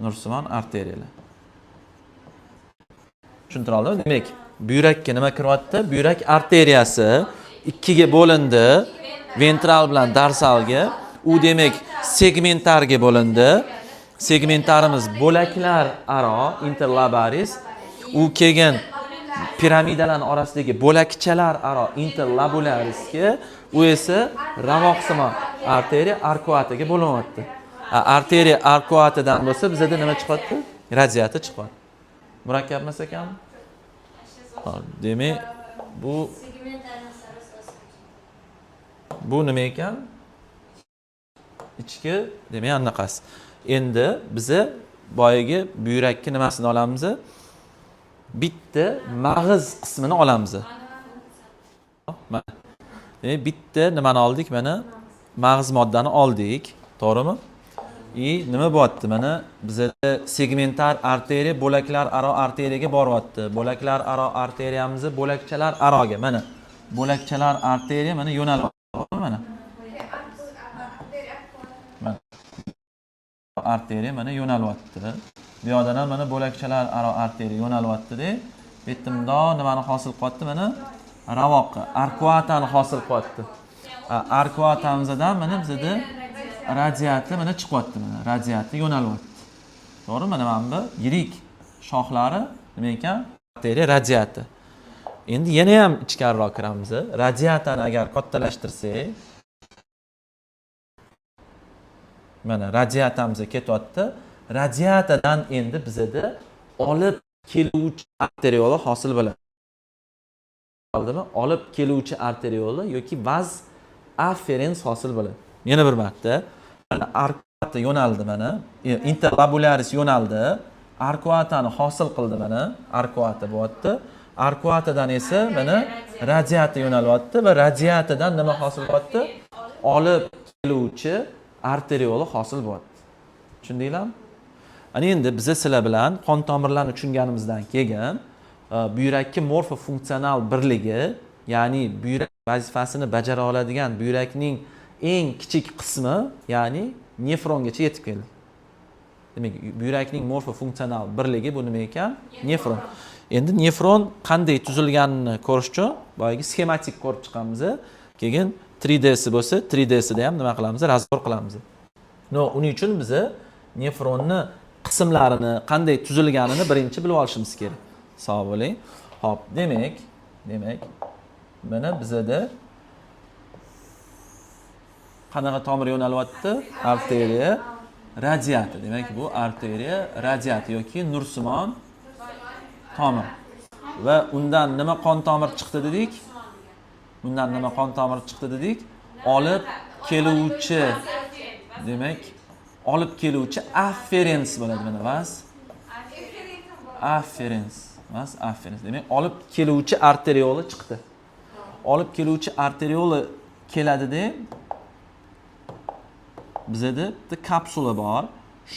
Nursimon arteriyalar. Tushuntira oldimmi? Demak, buyrakka nima kiryapti? Buyrak arteriyasi ikkiga bo'lindi, ventral bilan dorsalga. U demak segmentlarga bo'lindi. Segmentlarimiz bo'laklar aro interlabaris. U keyin piramidalar orasidagi bo'lakchalar aro interlabularisga, u esa ravoqsimon arteriya arkuataga bo'lyapti. Arteriya arkuatidan bo'lsa bizda nima chiqyapti? Radiati chiqyapti. Murakkab emas ekanmi? Demak, bu nima ekan? Ichki, demak, anaqasi. Endi biza boyagi buyrakni nimasini olamiz? Bitta mag'iz qismini olamiz. Demak, bitta nimani oldik? Mana mag'iz moddani oldik, to'g'rimi? Nima bo'lyapti? Mana bizda segmentar arteriya bo'laklar aro arteriyaga boryapti. Bo'laklar aro arteriyamiz bo'lakchalar aroga. Mana bo'lakchalar arteriya mana yo'nalyapti. Mana arteriya mana yo'nalyapti. Bu yerdan ham mana bo'lakchalar aro arteriya yo'nalyapti-da. Bu yerda bundoq nimani hosil qilyapti? Mana ravoqqa, arkuatani hosil qilyapti. Arkuatamizdan mana bizda radiati mana chiqyapti, mana radiati yo'nalyapti. To'g'rimi? Mana bu yirik shoxlari nima ekan? Arteriya radiati. Endi yana ham ichkariroq kiramiz. Radiatani agar kattalashtirsak, mana radiatamiz ketyapti. Radiatadan endi bizda olib keluvchi arteriola hosil bo'ladi. Oldimi? Olib keluvchi arteriola yoki vaz afferens hosil bo'ladi. Yana bir marta arkuata yo'naldi mana. Interlabularis yo'naldi. Arkuatani hosil qildi mana. Arkuata bo'lyapti. Arkuatadan esa mana radiata yo'nalyapti va radiatadan nima hosil bo'lyapti? Olib keluvchi arteriola hosil bo'lyapti. Tushundinglarmi? Ana endi biz sizlar bilan qon tomirlarni tushunganimizdan keyin buyrakning morfofunksional birligi, ya'ni buyrak vazifasini bajara oladigan buyrakning eng kichik qismi, ya'ni nefrongacha yetib keldik. Demak, buyrakning morfofunksional birligi bu nima ekan? Nefron. Endi nefron qanday tuzilganini ko'rish uchun boyagi sxematik ko'rib chiqamiz. Keyin 3D'si bo'lsa, 3D'sida ham nima qilamiz? Razbor qilamiz. Uning uchun biz nefronni qismlarini qanday tuzilganini birinchi bilib olishimiz kerak. Sog' bo'ling. Xo'p, demak, mana bizda qanaqa tomir yo'nalyapti? Arteriya radiati. Demak, bu arteriya radiati yoki nursimon tomir. Va undan nima qon tomir chiqdi dedik? Bundan nima qon tomiri chiqdi dedik? Olib keluvchi, demak, olib keluvchi afferens bo'ladi mana vas. Afferens, vas afferens. Demak, olib keluvchi arterioli chiqdi. Olib keluvchi arterioli keladi-da. Bizda bitta kapsula bor.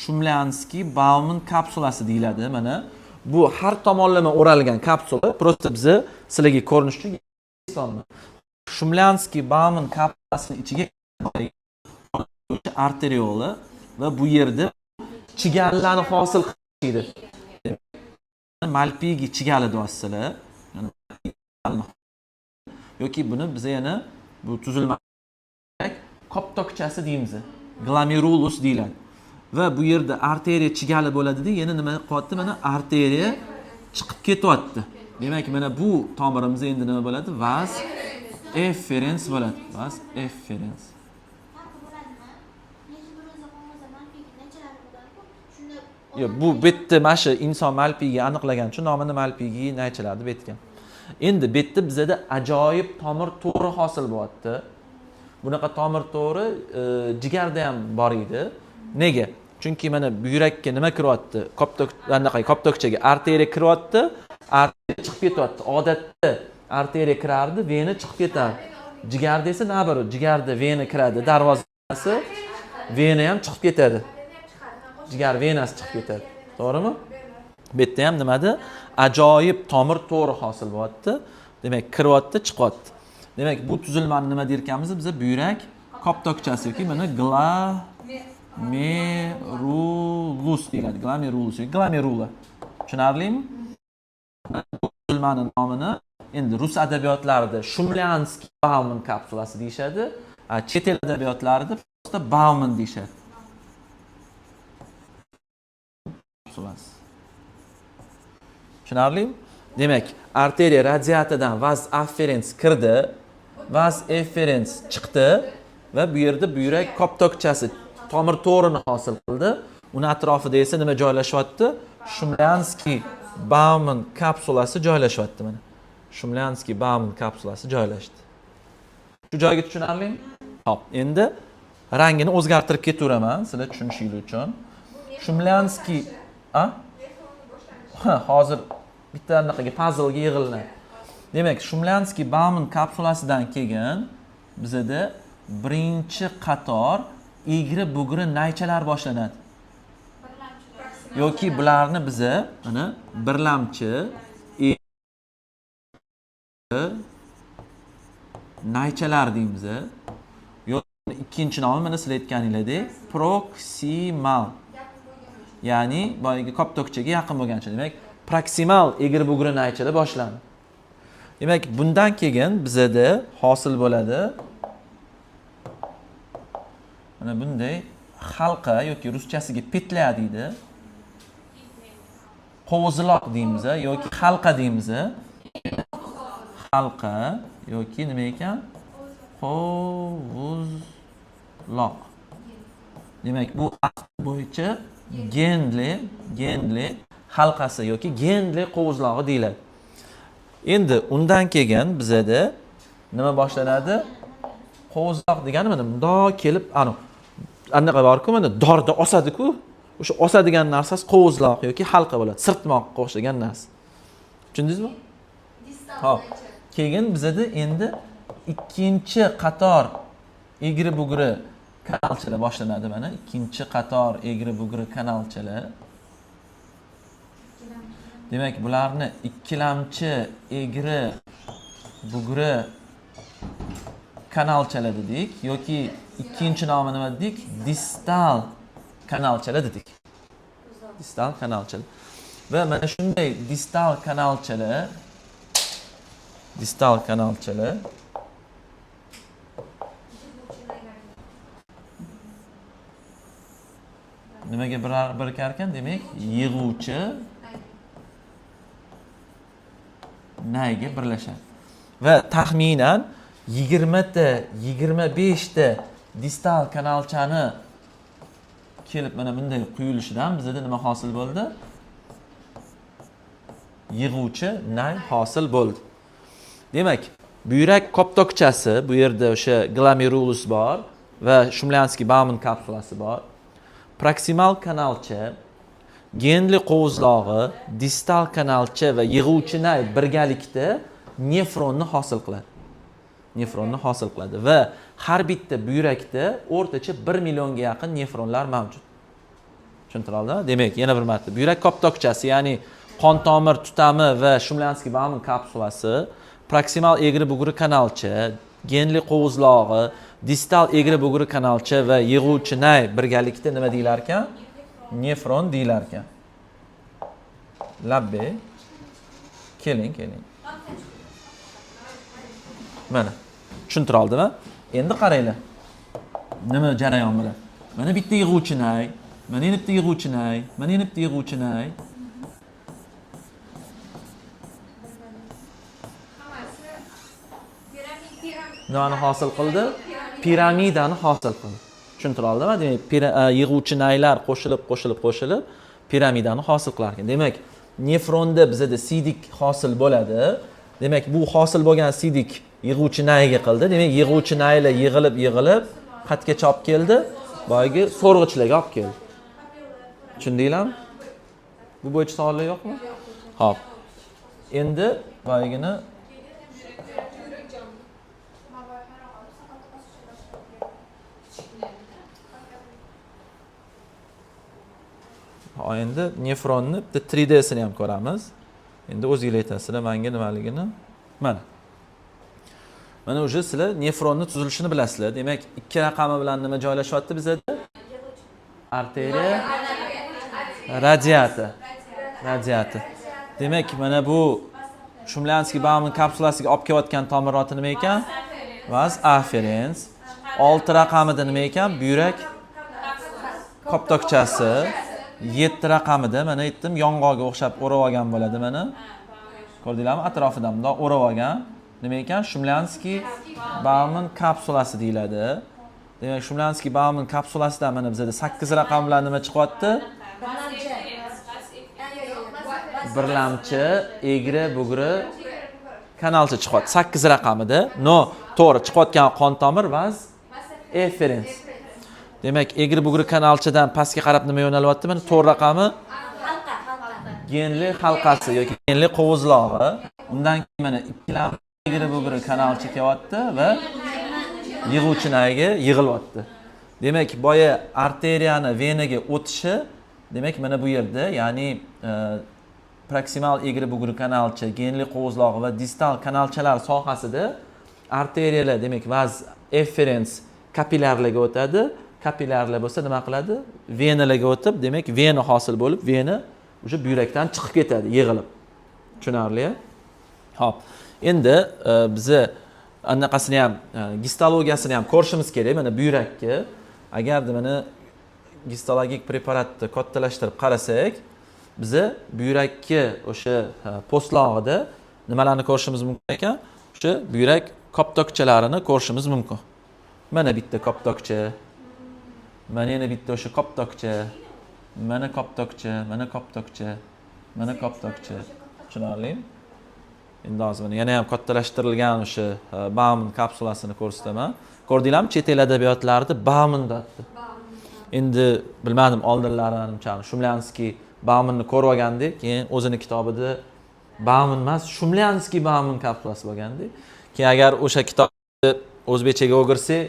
Shumlyanskiy Bauman kapsulasi deyiladi. Mana bu har tomonlama o'ralgan kapsula. Prosta bizni sizlarga ko'rinish uchun Shumlyanskiy Bauman kapsulasining ichiga arterioli va bu yerda chigallarni hosil qiladi. Malpigi chigali deyapsizlar. Yoki buni biz yana bu tuzilma koptokchasi deymiz. Glomerulus deyiladi. Va bu yerda arteriya chigali bo'ladi-da, yana nima qilyapti? Mana arteriya chiqib ketyapti. Demak, mana bu tomirimiz endi nima bo'ladi? Vas efferens bo'ladi. Vas efferens. Yo, bu bitta mana shu inson malpigi aniqlagan uchun nomini malpigi naychalarni betgan. Endi bitta bizda ajoyib tomir to'ri hosil bo'lyapti. Bunaqa tomir to'ri jigarda ham bor edi. Nega? Chunki mana buyrakka nima kiryapti? Koptokchaga arteriya kiryapti, arteriya chiqib ketyapti. Odatda arteriya kirardi, vena chiqib ketardi. Jigarda esa nabaru, jigarda vena kiradi, darvozasi vena ham chiqib ketadi. Jigar venasi chiqib ketadi. To'g'rimi? Bu yerda ham nimada? Ajoyib tomir to'ri hosil bo'lyapti. Demak, kiryapti, chiqyapti. Demak, bu tuzilmani nima deyirkanmiz? Biz buyrak koptokchasi yoki mana glomerulus deyiladi. Glomerulus yoki glomerula. Tushunarlimi? Bu tuzilmaning nomini endi rus adabiyotlarida Shumlyanskiy Bauman kapsulasi deyshadi. Chet el adabiyotlarida prosta Bauman deyshadi. Tushunarlimi? Demak, arteriya radiatordan vas afferens kirdi, vas efferens chiqdi va bu yerda buyrak koptokchasi tomir to'rini hosil qildi. Uni atrofida esa nima joylashyapti? Shumlyanskiy Bauman kapsulasi joylashyapti mana. Shumlyanskiy Bauman kapsulasi joylashdi. Shu joyga tushunarlimi? Xo'p, endi rangini o'zgartirib ketaveraman, sizlar tushunishingiz uchun. Shumlyanskiy, hozir bitta anaqaga puzzlga yig'iladi. Demak, Shumlyanskiy Bauman kapsulasidan keyin bizda birinchi qator egri bugri naychalar boshlanadi. Yoki bularni biza mana birlamchi naychalar deymiz. Yoki ikkinchi nomi mana sizlar aytganinglardek proksimal. Ya'ni boyagi koptokchaga yaqin bo'lgancha. Demak, proksimal egri bugri naychalar boshlandi. Demak, bundan keyin bizda hosil bo'ladi mana bunday halqa yoki ruschasiga petля deydi. Qo'ziloq deymiz yoki halqa deymiz. Halqa yoki nima ekan? Qovuzloq. Demak, bu bo'yicha Gendli halqasi yoki Gendli qovuzlog'i deyiladi. Endi undan keyin bizda nima boshlanadi? Qovuzloq degani mana bundoq kelib, anaqa bor-ku, mana dorda osadi-ku. O'sha osadigan narsasi qovuzloq yoki halqa bo'ladi. Sirtmoqqa o'xshagan narsa. Tushundingizmi? Xo'p. Keyin bizda endi ikkinchi qator egri bugri kanalchalar boshlanadi mana. Ikkinchi qator egri bugri kanalchalar. Demak, bularni ikkilamchi egri bugri kanalchalar dedik yoki ikkinchi nomi nima dedik? Distal kanalchalar dedik. Distal kanalchalar. Va mana shunday distal kanalchalar nimaga birikar ekan? Demak, yig'uvchi nayga birlashadi. Va taxminan 20 ta, 25 ta distal kanalchani kelib mana bunday quyilishidan bizda nima hosil bo'ldi? yig'uvchi nay hosil bo'ldi. Demak, buyrak koptokchasi, bu yerda o'sha glomerulus bor va Shumlyanskiy Bauman kapsulasi bor. Proksimal kanalcha, genli qo'zlog'i, distal kanalcha va yig'uvchi nay birgalikda nefronni hosil qiladi. Nefronni hosil qiladi va har bitta buyrakda o'rtacha 1 millionga yaqin nefronlar mavjud. Tushuntirildi? Demak, yana bir marta buyrak koptokchasi, ya'ni qon tomir tutami va Shumlyanskiy Bauman kapsulasi, proksimal egri bugri kanalcha, genli qo'zlog'i, distal egri bugri kanalcha va yig'uvchi nay birgalikda nima deyilar ekan? Nefron deyilar ekan. Labbe. Keling. Mana. Tushuntira oldimmi? Endi qaranglar. Nima jarayon bilan? Mana bitta yig'uvchi nay, mana yana bitta yig'uvchi nay, mana yana bitta yig'uvchi nay. Nimani hosil qildi? Piramidani hosil qildi. Tushuntira oldimmi? Demak, yig'uvchi naylar qo'shilib piramidani hosil qilar ekan. Demak, nefronda bizada sidik hosil bo'ladi. Demak, bu hosil bo'lgan sidik yig'uvchi nayga qildi. Demak, yig'uvchi naylar yig'ilib qatgacha olib keldi, boyagi so'rg'ichlarga olib keldi. Tushundinglarmi? Bu bo'yicha savollar yo'qmi? Xo'p. Endi boyagini endi nefronni bitta 3D sini ham ko'ramiz. Endi o'zingizlar aytasizlar menga nimaligini. Mana o'sha sizlar nefronni tuzilishini bilasizlar. Demak, ikki raqami bilan nima joylashyapti bizda? Arteriya, radiator. Demak, mana bu Shumlyanskiy Bauman kapsulasiga olib kelayotgan tomiroti nima ekan? Vas afferens. 6 raqamida nima ekan? Buyrak koptokchasi. 7 raqamida mana aytdim, yong'oqqa o'xshab o'rab olgan bo'ladi mana. Ko'rdinglarmi? Atrofidan bundoq o'rab olgan. Nima ekan? Shumlyanskiy Bauman kapsulasi deyiladi. Demak, Shumlyanskiy Bauman kapsulasidan mana bizda 8 raqam bilan nima chiqyapti? Birlamchi, egri, bugri kanalcha chiqyapti. 8 raqamida. No, to'g'ri chiqayotgan qon tomir vaz efferens. Demak, egri bugri kanalchadan pastga qarab nima yo'nalyapti? Mana 4 raqami genli halqasi yoki genli qo'zlog'i. Undan keyin mana ikkilamchi egri bugri kanalcha kelyapti va yig'uvchi nayga yig'ilyapti. Demak, boya arteriyani venaga o'tishi, demak mana bu yerda, ya'ni proksimal egri bugri kanalcha, genli qo'zlog'i va distal kanalchalar sohasida arteriyalar, demak, vaz efferens kapillarlarga o'tadi. Kapillarlar bo'lsa nima qiladi? Venalarga o'tib, demak, vena hosil bo'lib, vena o'sha buyrakdan chiqib ketadi, yig'ilib. Tushunarli? Xo'p. Endi bizni anaqasini ham, gistologiyasini ham ko'rishimiz kerak. Mana buyrakka agarda mana gistologik preparatni kattalashtirib qarasak, bizni buyrakka o'sha postlog'ida nimalarni ko'rishimiz mumkin ekan? O'sha buyrak koptokchalarini ko'rishimiz mumkin. Mana bitta koptokcha, mana yana bitta o'sha koptokcha, mana koptokcha, mana koptokcha, mana koptokcha. Tushunarlimi? Endi hozir mana yana ham kattalashtirilgan o'sha Bauman kapsulasini ko'rsataman. Ko'rdinglarmi? Chet el adabiyotlarida Bauman deyapti. Endi bilmadim, oldinlarimcha Shumlyanskiy Baumanni ko'rib olgandik, keyin o'zini kitobida Bauman emas, Shumlyanskiy Bauman kapsulasi bo'lgandi. Keyin agar o'sha kitobni o'zbekchaga o'girsak,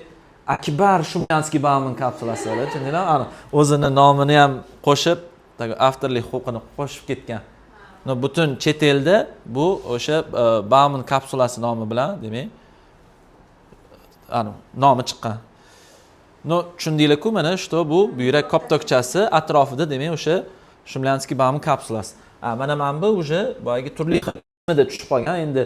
Akbar Shumlyanskiy Bauman kapsulasi bo'ladi. Tushundinglarmi? O'zini nomini ham qo'shib, avtorlik huquqini qo'shib ketgan. No, butun chet elda bu o'sha Bauman kapsulasi nomi bilan, demak, nomi chiqqan. No, tushundinglar-ku, mana shu bu buyrak koptokchasi atrofida, demak, o'sha Shumlyanskiy Bauman kapsulasi. Mana bu o'sha boyagi turli xilda tushib qolgan. Endi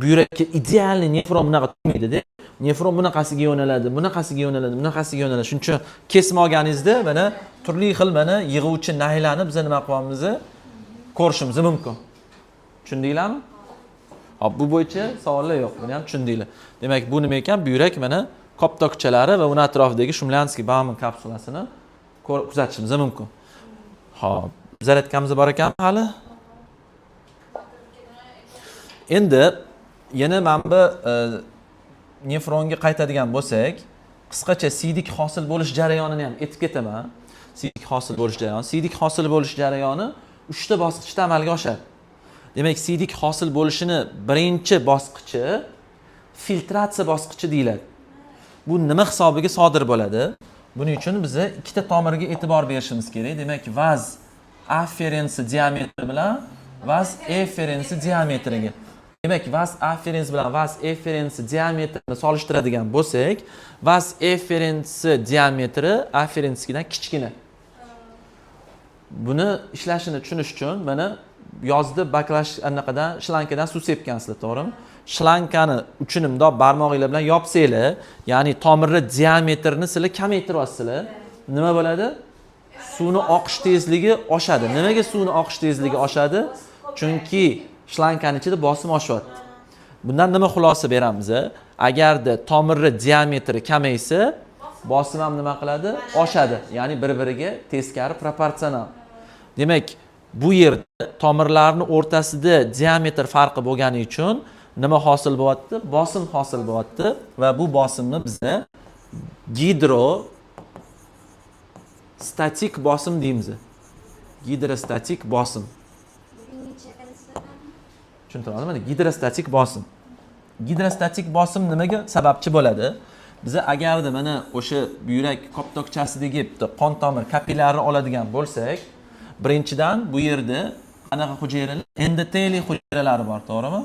buyrakka ideal nefron bunaqa turmaydi-da. Nefron bunaqasiga yo'naladi, bunaqasiga yo'naladi, bunaqasiga yo'naladi. Shuning uchun kesib olganingizda mana turli xil mana yig'uvchi naylarni biz nima qilyapmiz? Ko'rishimiz mumkin. Tushundinglarmi? Hop, bu bo'yicha savollar yo'q. Buni ham tushundinglar. Demak, bu nima ekan? Buyrak mana koptokchalari va uning atrofidagi Shumlyanskiy Bauman kapsulasini kuzatishimiz mumkin. Hop, bizlar aytganimiz bor ekanmi hali? Endi yana mana bu nefronga qaytadigan bo'lsak, qisqacha siydik hosil bo'lish jarayonini ham aytib ketaman. Siydik hosil bo'lish jarayoni. Siydik hosil bo'lish jarayoni 3 ta bosqichda amalga oshadi. Demak, siydik hosil bo'lishini birinchi bosqichi filtratsiya bosqichi deyiladi. Bu nima hisobiga sodir bo'ladi? Buning uchun biz ikkita tomirga e'tibor berishimiz kerak. Demak, vaz afferensi diametri bilan vaz efferensi diametriga. Demak, vaz afferensi bilan vaz efferensi diametrini solishtiradigan bo'lsak, vaz efferensi diametri afferensidan kichkina. Buni ishlashini tushunish uchun mana yozda baklash anaqadan shlankadan suv sepgansizlar, to'g'rimi? Shlankani uchini bundoq barmog'inglar bilan yopsanglar, ya'ni tomirni diametrini sizlar kamaytiryapsizlar. Nima bo'ladi? Suvni oqish tezligi oshadi. Nimaga suvni oqish tezligi oshadi? Chunki shlankani ichida bosim oshyapti. Bundan nima xulosa beramiz? Agarda tomirni diametri kamaysa, bosim ham nima qiladi? Oshadi. Ya'ni bir-biriga teskari proporsional. Demak, bu yerda tomirlarning o'rtasida diametr farqi bo'lgani uchun nima hosil bo'lyapti? Bosim hosil bo'lyapti va bu bosimni biz gidrostatik bosim deymiz. Gidrostatik bosim. Tushuntiradimi? Gidrostatik bosim. Gidrostatik bosim nimaga sababchi bo'ladi? Biz agarda mana o'sha buyrak koptokchasidagi bitta qon tomir kapillarini oladigan bo'lsak, birinchidan bu yerda qanaqa hujayralar? Endoteliy hujayralari bor, to'g'rimi?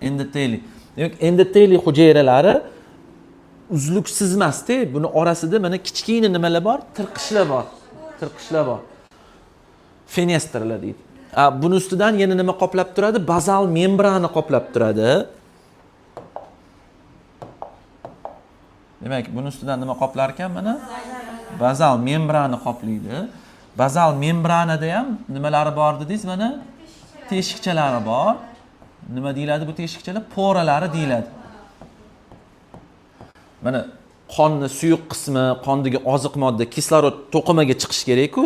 Endoteliy. Demak, endoteliy hujayralari uzluksiz emas-da, buni orasida mana kichkina nimalar bor? Tirqishlar bor. Tirqishlar bor. Fenestrlar deydi. Buni ustidan yana nima qoplab turadi? Bazal membrana qoplab turadi. Demak, buni ustidan nima qoplar ekan mana? Bazal membrana qoplaydi. Bazal membranada ham nimalari bor dedingiz mana? Teshikchalari bor. Nima deyiladi bu teshikchalar? Poralari deyiladi. Mana qonni suyuq qismi, qondagi oziq modda, kislorod to'qimaga chiqish kerak-ku.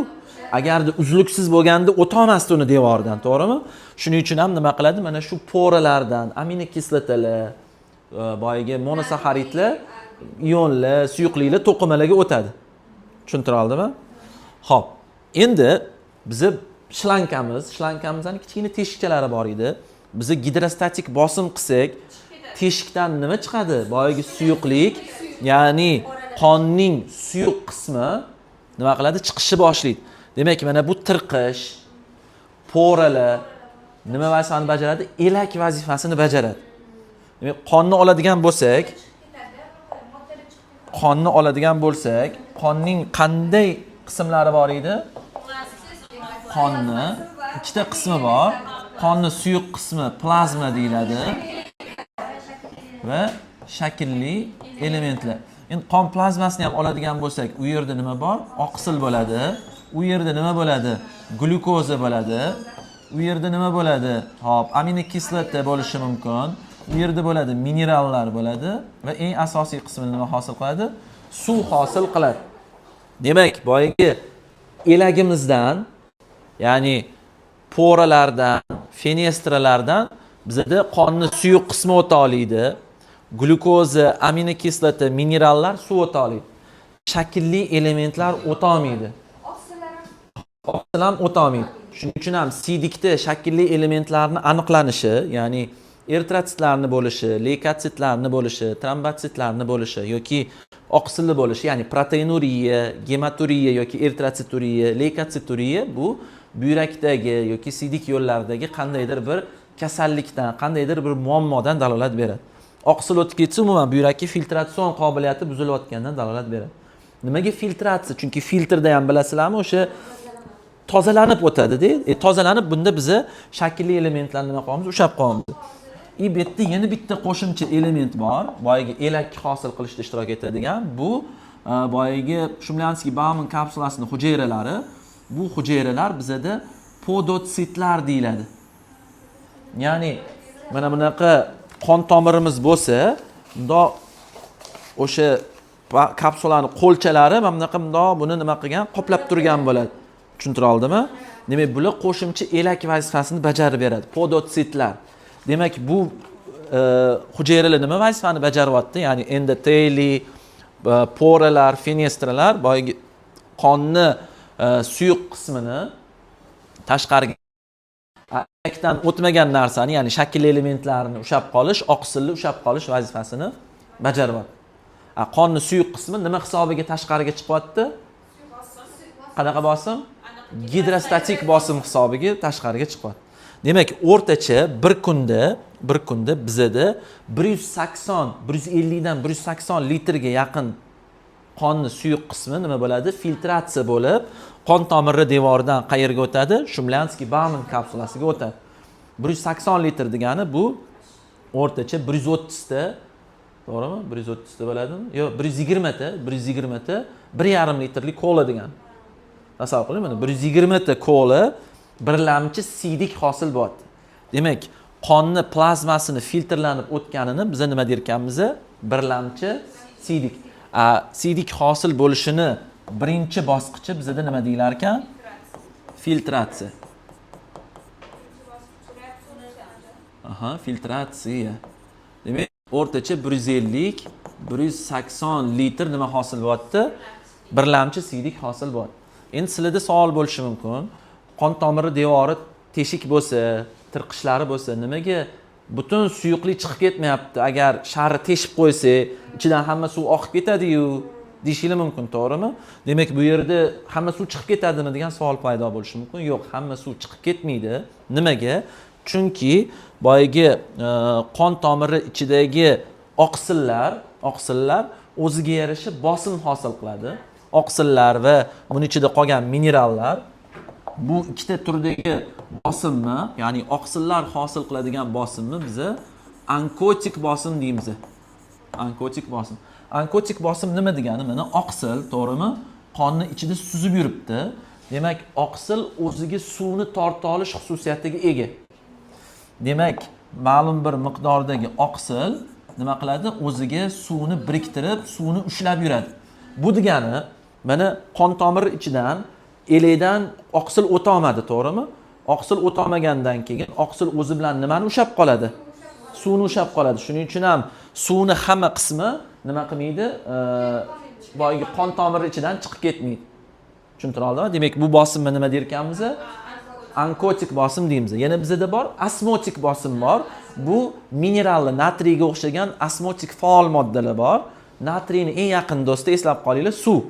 Agarda uzluksiz bo'lganda o'tolmasdi uni devordan, to'g'rimi? Shuning uchun ham nima qiladi? Mana shu poralardan aminokislotalar, boyagi monosaxaridlar, ionlar, suyuqliklar to'qimalarga o'tadi. Tushuntira oldimmi? Xo'p. Endi biz shlankamizning kichkina teshikchalari bor edi. Biz gidrostatik bosim qilsak, teshikdan nima chiqadi? Boyagi suyuqlik, ya'ni qonning suyuq qismi nima qiladi? Chiqishni boshlaydi. Demak, mana bu tirqish, poralar nima vazifani bajaradi? Elak vazifasini bajaradi. Demak, qonni oladigan bo'lsak, qonning qanday qismlari bor edi? Qonni ikkita qismi bor. Qonni suyuq qismi plazma deyiladi va shaklli elementlar. Endi qon plazmasini ham oladigan bo'lsak, u yerda nima bor? Oqsil bo'ladi. U yerda nima bo'ladi? Glyukoza bo'ladi. U yerda nima bo'ladi? Hop, aminokislota bo'lishi mumkin. U yerda bo'ladi minerallar bo'ladi va eng asosiy qismini nima hosil qiladi? Suv hosil qiladi. Demak, boyagi elagimizdan, ya'ni poralardan, fenestralardan bizda qonni suyuq qismi o'ta oladi. Glyukoza, aminokislota, minerallar suv o'ta oladi. Shaklli elementlar o'ta olmaydi. Oqsil ham o'ta olmaydi. Shuning uchun ham siydikda shaklli elementlarni aniqlanishi, ya'ni eritrotsitlarni bo'lishi, leykositlarni bo'lishi, trombotsitlarni bo'lishi yoki oqsilli bo'lishi, ya'ni proteinuriya, gematuriya yoki eritrotsituriya, leykosituriya bu buyrakdagi yoki siydik yo'llaridagi qandaydir bir kasallikdan, qandaydir bir muammodan dalolat beradi. Oqsil o'tib ketsa, umuman buyrakka filtratsion qobiliyati buzilayotgandan dalolat beradi. Nimaga filtratsiya? Chunki filtrda ham bilasizlarmi, o'sha tozalanib o'tadi-da. Tozalanib bunda biz shaklli elementlarni nima qilamiz? Ushlab qolamiz. Bu yerda yana bitta qo'shimcha element bor. Boyagi elak hosil qilishda ishtirok etadigan. Bu boyagi Shumlyanskiy Bauman kapsulasining hujayralari. Bu hujayralar bizda podotsitlar deyiladi. Ya'ni mana bunaqa qon tomirimiz bo'lsa, bundoq o'sha kapsulaning qo'lchalari mana bunaqa bundoq buni nima qilgan? Qoplab turgan bo'ladi. Tushuntira oldimmi? Demak, bular qo'shimcha elak vazifasini bajarib beradi. Podotsitlar. Demak, bu hujayralar nima vazifani bajaryapti? Ya'ni endoteli, poralar, fenestralar boyagi qonni suyuq qismini tashqariga akdan o'tmagan narsani, ya'ni shakl elementlarini ushlab qolish, oqsilni ushlab qolish vazifasini bajaryapti. Qonni suyuq qismi nima hisobiga tashqariga chiqyapti? Qanaqa bosim? Gidrostatik bosim hisobiga tashqariga chiqyapti. Demak, o'rtacha bir kunda bizada 150 dan 180 litrga yaqin qonni suyuq qismi nima bo'ladi? Filtratsiya bo'lib, qon tomiri devoridan qayerga o'tadi? Shumlyanskiy-Bauman kapsulasiga o'tadi. 180 litr degani bu o'rtacha 130 ta, to'g'rimi? 130 ta bo'ladimi? Yo'q, 120 ta, 1,5 litrlik kola degani. Tasavvur qiling, mana 120 ta kola birlamchi siydik hosil bo'lyapti. Demak, qonni plazmasini filtrlanib o'tganini biz nima der ekanmiz? Birlamchi siydik. Siydik hosil bo'lishini birinchi bosqichi bizda nima deyilar ekan? Filtratsiya. Filtratsiya. Demak, o'rtacha 150-180 litr nima hosil bo'lyapti? Birlamchi siydik hosil bo'lyapti. Endi sizlarda savol bo'lishi mumkin. Qon tomiri devori teshik bo'lsa, tirqishlari bo'lsa, nimaga butun suyuqlik chiqib ketmayapti? Agar sharni teshib qo'ysak, ichidan hamma suv oqib ketadi-yu, deyishingiz mumkin, to'g'rimi? Demak, bu yerda hamma suv chiqib ketadimi degan savol paydo bo'lishi mumkin. Yo'q, hamma suv chiqib ketmaydi. Nimaga? Chunki boyagi qon tomiri ichidagi oqsillar o'ziga yarasha bosim hosil qiladi. Oqsillar va buning ichida qolgan minerallar bu ikkita turdagi bosimni, ya'ni oqsillar hosil qiladigan bosimni biz onkotik bosim deymiz. Onkotik bosim. Onkotik bosim nima degani? Mana oqsil, to'g'rimi? Qonni ichida suzib yuribdi. Demak, oqsil o'ziga suvni torta olish xususiyatiga ega. Demak, ma'lum bir miqdordagi oqsil nima qiladi? O'ziga suvni biriktirib, suvni ushlab yuradi. Bu degani, mana qon tomiri ichidan elakdan oqsil o'ta olmadi, to'g'rimi? Oqsil o'ta olmagandan keyin oqsil o'zi bilan nimani ushlab qoladi? Suvni ushlab qoladi. Shuning uchun ham suvni hamma qismi nima qilmaydi? Boyagi qon tomiri ichidan chiqib ketmaydi. Tushuntira oldimmi? Demak, bu bosimni nima der ekanmiz? Onkotik bosim deymiz. Yana bizda bor osmotik bosim bor. Bu mineralli natriyga o'xshagan osmotik faol moddalar bor. Natriyning eng yaqin do'sti, eslab qolinglar, suv.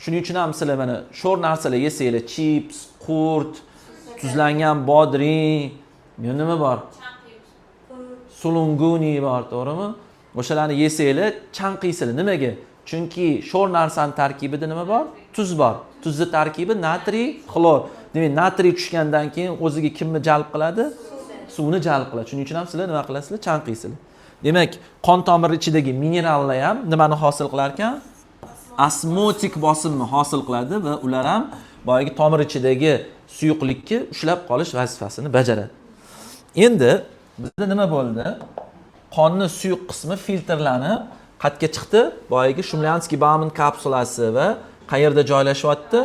Shuning uchun ham sizlar mana sho'r narsalar yesanglar, chips, qurt, tuzlangan bodring, nima bor? Sulunguni bor, to'g'rimi? O'shalarni yesanglar, chanqiysizlar. Nimaga? Chunki sho'r narsaning tarkibida nima bor? Tuz bor. Tuzning tarkibi natriy, xlor. Demak, natriy tushgandan keyin o'ziga kimni jalb qiladi? Suvni jalb qiladi. Shuning uchun ham sizlar nima qilasizlar? Chanqiysizlar. Demak, qon tomiri ichidagi minerallar ham nimani hosil qilar ekan? Osmotik bosimni hosil qiladi va ular ham boyagi tomir ichidagi suyuqlikni ushlab qolish vazifasini bajaradi. Endi bizda nima bo'ldi? Qonni suyuq qismi filtrlanib qatga chiqdi? Boyagi Shumlyanskiy-Bauman kapsulasi va qayerda joylashyapti?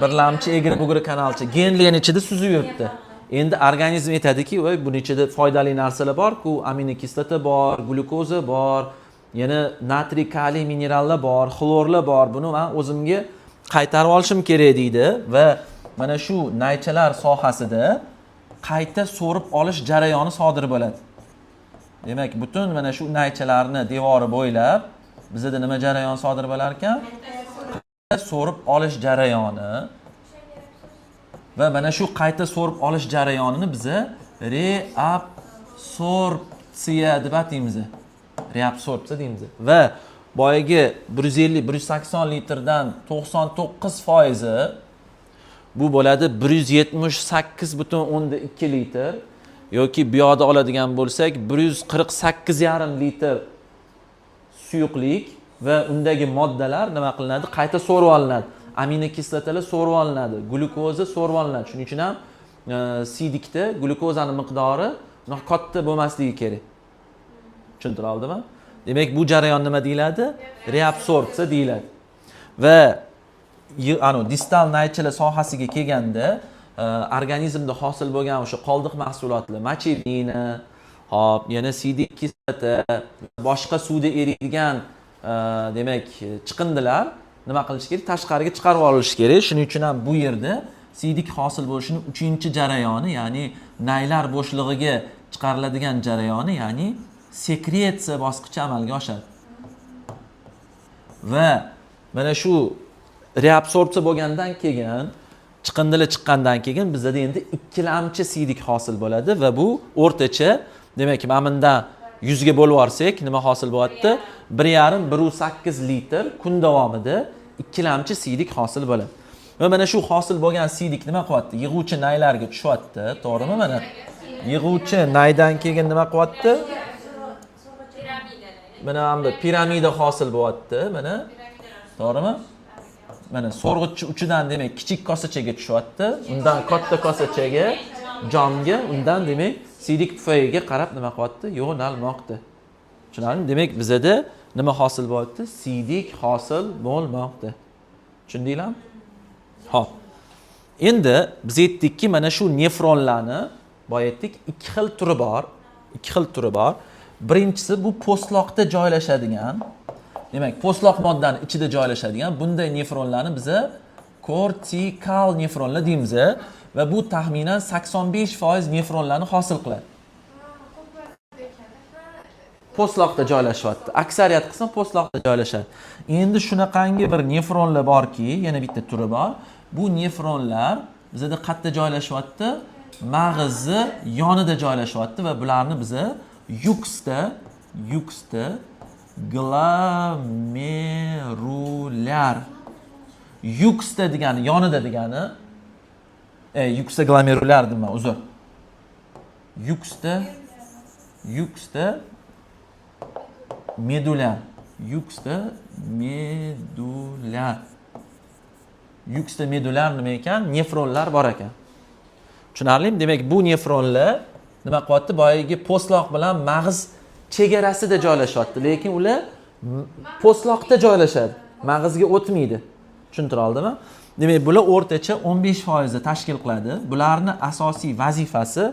Birlamchi egri-bugri kanalcha genlining ichida suzib yuribdi. Endi organizm aytadiki, voy, buning ichida foydali narsalar bor-ku, aminokislota bor, glyukoza bor, yana natriy, kaliy minerallar bor, xlorlar bor. Buni men o'zimga qaytarib olishim kerak deydi va mana shu naychalar sohasida qayta so'rib olish jarayoni sodir bo'ladi. Demak, butun mana shu naychalarni devori bo'ylab bizda nima jarayon sodir bo'lar ekan? So'rib olish jarayoni. Va mana shu qayta so'rib olish jarayonini biz reabsorpsiya deb ataymiz. Reabsorpsiya deymiz. Va boyagi 150-180 litrdan 99% bu bo'ladi 178,2 litr yoki bu yoqda oladigan bo'lsak 148,5 litr suyuqlik va undagi moddalar nima qilinadi? Qayta so'rib olinadi. Aminokislotalar so'rib olinadi, glyukoza so'rib olinadi. Shuning uchun ham siydikda glyukozaning miqdori katta bo'lmasligi kerak. Tushuntira oldimmi? Demak, bu jarayon nima deyiladi? Reabsorpsiya deyiladi. Va distal naychilar sohasiga kelganda organizmda hosil bo'lgan o'sha qoldiq mahsulotlar, mochevina, hop, yana sidik kislota, boshqa suvda eriydigan demak chiqindilar nima qilish kerak? Tashqariga chiqarib olinish kerak. Shuning uchun ham bu yerda sidik hosil bo'lishining 3-jarayoni, ya'ni naylar bo'shlig'iga chiqariladigan jarayoni, ya'ni sekretsiya bosqichi amalga oshadi. Va mana shu reabsorpsiya bo'lgandan keyin, chiqindilar chiqqandan keyin bizda endi ikkilamchi sidik hosil bo'ladi va bu o'rtacha, demak, mana bundan 100 ga bo'lib yorsak, nima hosil bo'lyapti? 1,5-1,8 litr kun davomida ikkilamchi sidik hosil bo'ladi. Va mana shu hosil bo'lgan sidik nima qilyapti? Yig'uvchi naylarga tushyapti, to'g'rimi? Mana yig'uvchi naydan keyin nima qilyapti? Mana hamda piramida hosil bo'lyapti, mana. To'g'rimi? Mana so'rg'ichchi uchidan demak kichik kosachaga tushyapti, undan katta kosachaga, jomga, undan demak sidik tufagiga qarab nima qilyapti? Yo'nalmoqda. Tushunarlimi? Demak bizada nima hosil bo'lyapti? Sidik hosil bo'lmoqda. Tushundinglarmi? Xo'p. Endi biz aytdikki, mana shu nefronlarni boya aytdik, ikki xil turi bor. Birinchisi bu postloqda joylashadigan, demak, postloq moddani ichida joylashadigan bunday nefronlarni biz kortikal nefronlar deymiz va bu taxminan 85% nefronlarni hosil qiladi. Postloqda joylashyapti. Aksariyat qismi postloqda joylashadi. Endi shunaqangi bir nefronlar borki, yana bitta turi bor. Bu nefronlar bizda qayerda joylashyapti? Mag'izni yonida joylashyapti va bularni biz yuksda glomerulyar. Yuksda degani yonida degani. Yuksda glomerulyar dema, uzr. Yuksda medulyar. Yuksda medulyar nima ekan? Nefronlar bor ekan. Tushunarlimi? Demak, bu nefronlar nima qilyapti? Boyagi postloq bilan mag'iz chegarasida joylashyapti, lekin ular postloqda joylashadi. Mag'izga o'tmaydi. Tushuntira oldimmi? Demak, bular o'rtacha 15% tashkil qiladi. Bularning asosiy vazifasi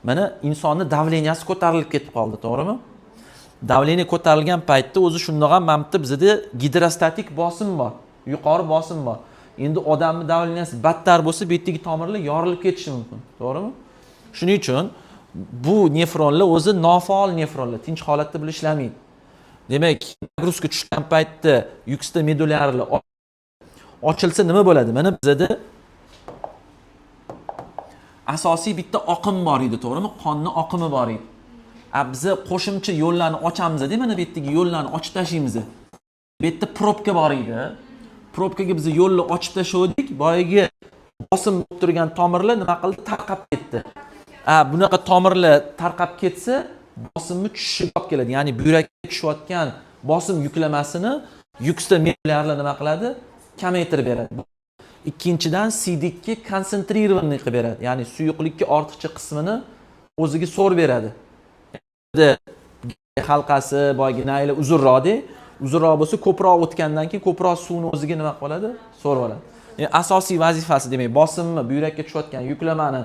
mana insonning davleniyasi ko'tarilib ketib qoldi, to'g'rimi? Davleniya ko'tarilgan paytda o'zi shundoq ham mamta bizda gidrostatik bosim bor, yuqori bosim bor. Endi odamning davleniyasi battar bo'lsa, bu yerdagi tomirlar yorilib ketishi mumkin, to'g'rimi? Shuning uchun bu nefronlar o'zi nofaol nefronlar, tinch holatda bular ishlamaydi. Demak, nagruzka tushgan paytda yuksda medulyarlar ochilsa nima bo'ladi? Mana bizda asosiy bitta oqim bor edi, to'g'rimi? Qonning oqimi bor edi. Biz qo'shimcha yo'llarni ochamiz-da, mana bu yerdagi yo'llarni ochib tashlaymiz. Bu yerda probka bor edi. Probkaga biz yo'lni ochib tashladik, boyagi bosim bo'lib turgan tomirlar nima qildi? Tarqab ketdi. Bunaqa tomirlar tarqab ketsa, bosimni tushishiga olib keladi. Ya'ni buyrakka tushayotgan bosim yuklamasini yuksda medulyarlar nima qiladi? Kamaytirib beradi. Ikkinchidan sidikka konsentrированный qilib beradi. Ya'ni suyuqlikka ortiqcha qismini o'ziga so'rib beradi. Halqasi boyagi naylar uzunroq bo'lsa, ko'proq o'tgandan keyin ko'proq suvni o'ziga nima qiladi? So'rib oladi. Ya'ni asosiy vazifasi demak, bosimni buyrakka tushayotgan yuklamani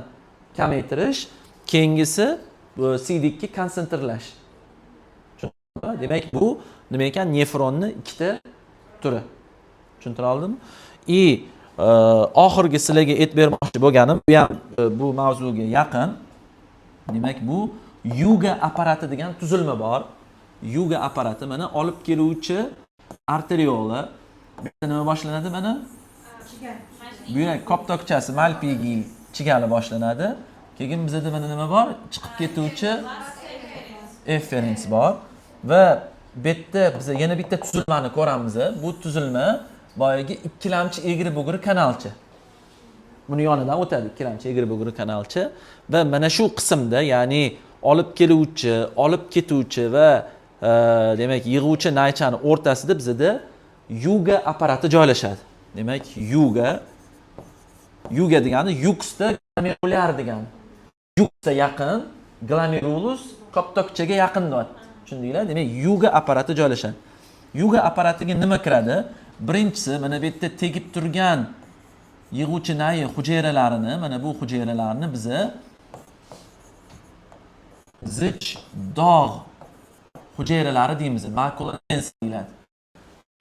kamaytirish, keyingisi sidikka konsentrlash. Demak, bu nima ekan? Nefronni ikkita turi. Tushuntira oldimmi? Oxirgi sizlarga aytib bermoqchi bo'lganim, bu ham bu mavzuga yaqin. Demak, bu yuga apparati degan tuzilma bor. Yuga apparati mana olib keluvchi arteriola. Bu yerda nima boshlanadi? Mana buyrak koptokchasi malpigil chigali boshlanadi. Keyin bizda mana nima bor? Chiqib ketuvchi efferens bor va bu yerda biz yana bitta tuzilmani ko'ramiz. Bu tuzilma boyagi ikkilamchi egri bugri kanalcha. Buni yonidan o'tadi ikkilamchi egri bugri kanalcha va mana shu qismda, ya'ni olib keluvchi, olib ketuvchi va demak yig'uvchi naychani o'rtasida bizda yuga apparati joylashadi. Demak, yuga degani yuksda glomerulyar degani. Yuksda yaqin, glomerulus koptokchaga yaqin deyapti. Tushundinglar? Demak, yuga apparati joylashadi. Yuga apparatiga nima kiradi? Birinchisi mana bu yerda tegib turgan yig'uvchi nayi hujayralarini, mana bu hujayralarni biza zich dog' hujayralari deymiz. Makulens deyiladi.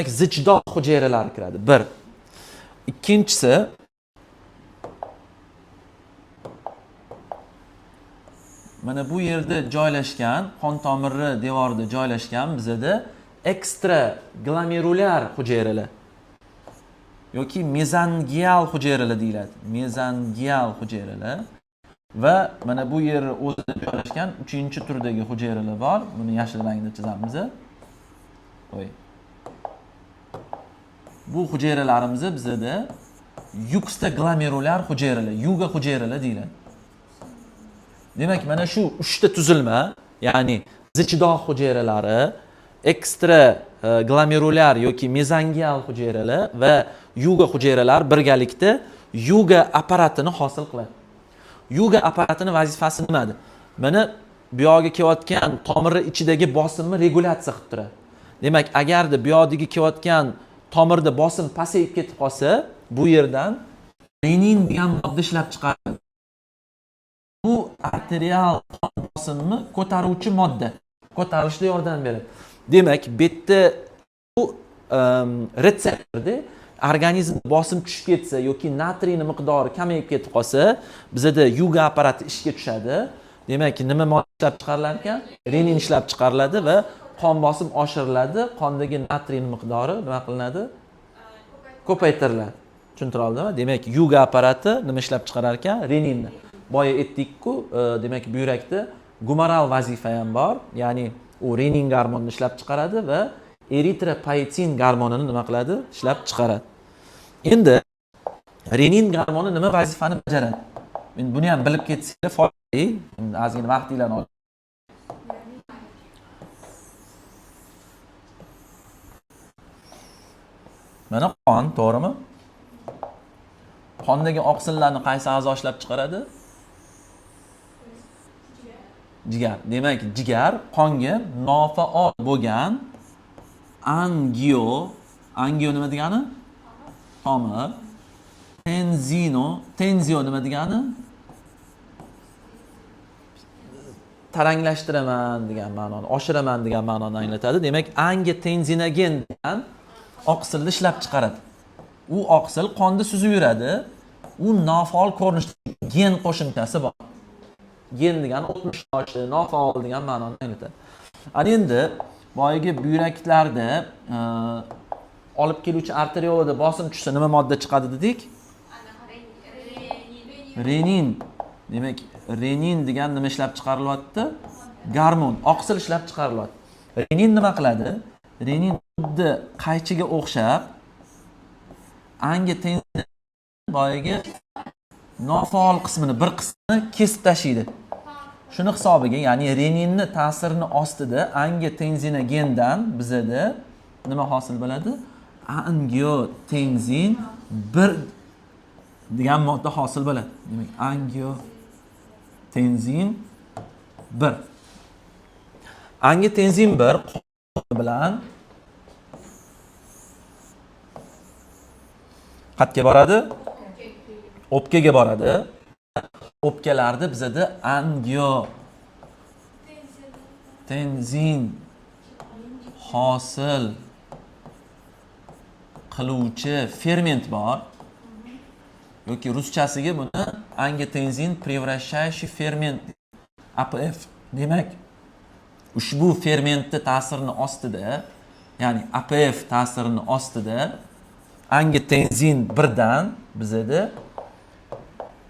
Zich dog' hujayralari kiradi. Bir. Ikkinchisi mana bu yerda joylashgan, qon tomiri devorida joylashgan bizada ekstra glomerulyar hujayralar yoki mezangial hujayralar deyiladi. Mezangial hujayralar va mana bu yer o'zida joylashgan 3-turdagi hujayralar bor. Buni yashil rangda chizamiz. Qo'y. Bu hujayralarimiz bizada yuxtaglomerulyar hujayralar, yuga hujayralar deyiladi. Demak, mana shu 3 ta tuzilma, ya'ni zich dog' hujayralari, ekstra glomerulyar yoki mezangial hujayralar va yuga hujayralar birgalikda yuga apparatini hosil qiladi. Yuga apparatini vazifasi nimadi? Mana bu yoqqa kelayotgan tomirni ichidagi bosimni regulyatsiya qilib turadi. Demak, agarda bu yoqdagi kelayotgan tomirda bosim pasayib ketib qolsa, bu yerdan renin degan modda ishlab chiqaradi. Bu arterial qon bosimini ko'taruvchi modda, ko'tarishda yordam beradi. Demak, bu yerda bu retseptorda organizm bosim tushib ketsa yoki natriyning miqdori kamayib ketib qolsa, bizada yuga apparati ishga tushadi. Demak, nima modda ishlab chiqarilar ekan? Renin ishlab chiqariladi va qon bosim oshiriladi, qondagi natriyning miqdori nima qilinadi? Ko'paytiriladi. Tushuntira oldimmi? Demak, yuga apparati nima ishlab chiqarar ekan? Reninni. Boya aytdik-ku, demak buyrakda gumoral vazifa ham bor, ya'ni u renin gormonini ishlab chiqaradi va eritropoetin gormonini nima qiladi? Ishlab chiqaradi. Endi renin gormoni nima vazifani bajaradi? Men buni ham bilib ketsanglar foydali. Ozgina vaqtinglarni ol. Mana qon, to'g'rimi? Qondagi oqsillarni qaysi a'zo ishlab chiqaradi? Jigar. Demak, jigar qonga nofaol bo'lgan angio nima degani? Tomir. Tenzio nima degani? Taranglashtiraman degan ma'noni, oshiraman degan ma'noni anglatadi. Demak, angiotensinogen degan oqsilni ishlab chiqaradi. U oqsil qonda suzib yuradi. U nofaol ko'rinishda gen qo'shimchasi bor. Gen degani 60 yoshi, nofaol degan ma'noni anglatadi. Ana endi boyagi buyraklarda olib keluvchi arteriolada bosim tushsa nima modda chiqadi dedik? Renin. Demak, renin degan nima ishlab chiqarilyapti? Gormon, oqsil ishlab chiqarilyapti. Renin nima qiladi? Renin xuddi qaychiga o'xshab angiotensin boyagi nofaol qismini, bir qismini kesib tashlaydi. Shuni hisobiga, ya'ni reninni ta'sirini ostida angiotensinogendan bizada nima hosil bo'ladi? Angiotensin 1 degan modda hosil bo'ladi. Demak, angiotensin 1. Angiotensin 1 bilan qayerga boradi? O'pkaga boradi. O'pkalarda bizada angiotensin hosil qiluvchi ferment bor. Yoki ruschasiga buni angiotensin превращающий ferment APF. Demak, ushbu fermentni ta'sirini ostida, ya'ni APF ta'sirini ostida angiotensin 1 dan bizada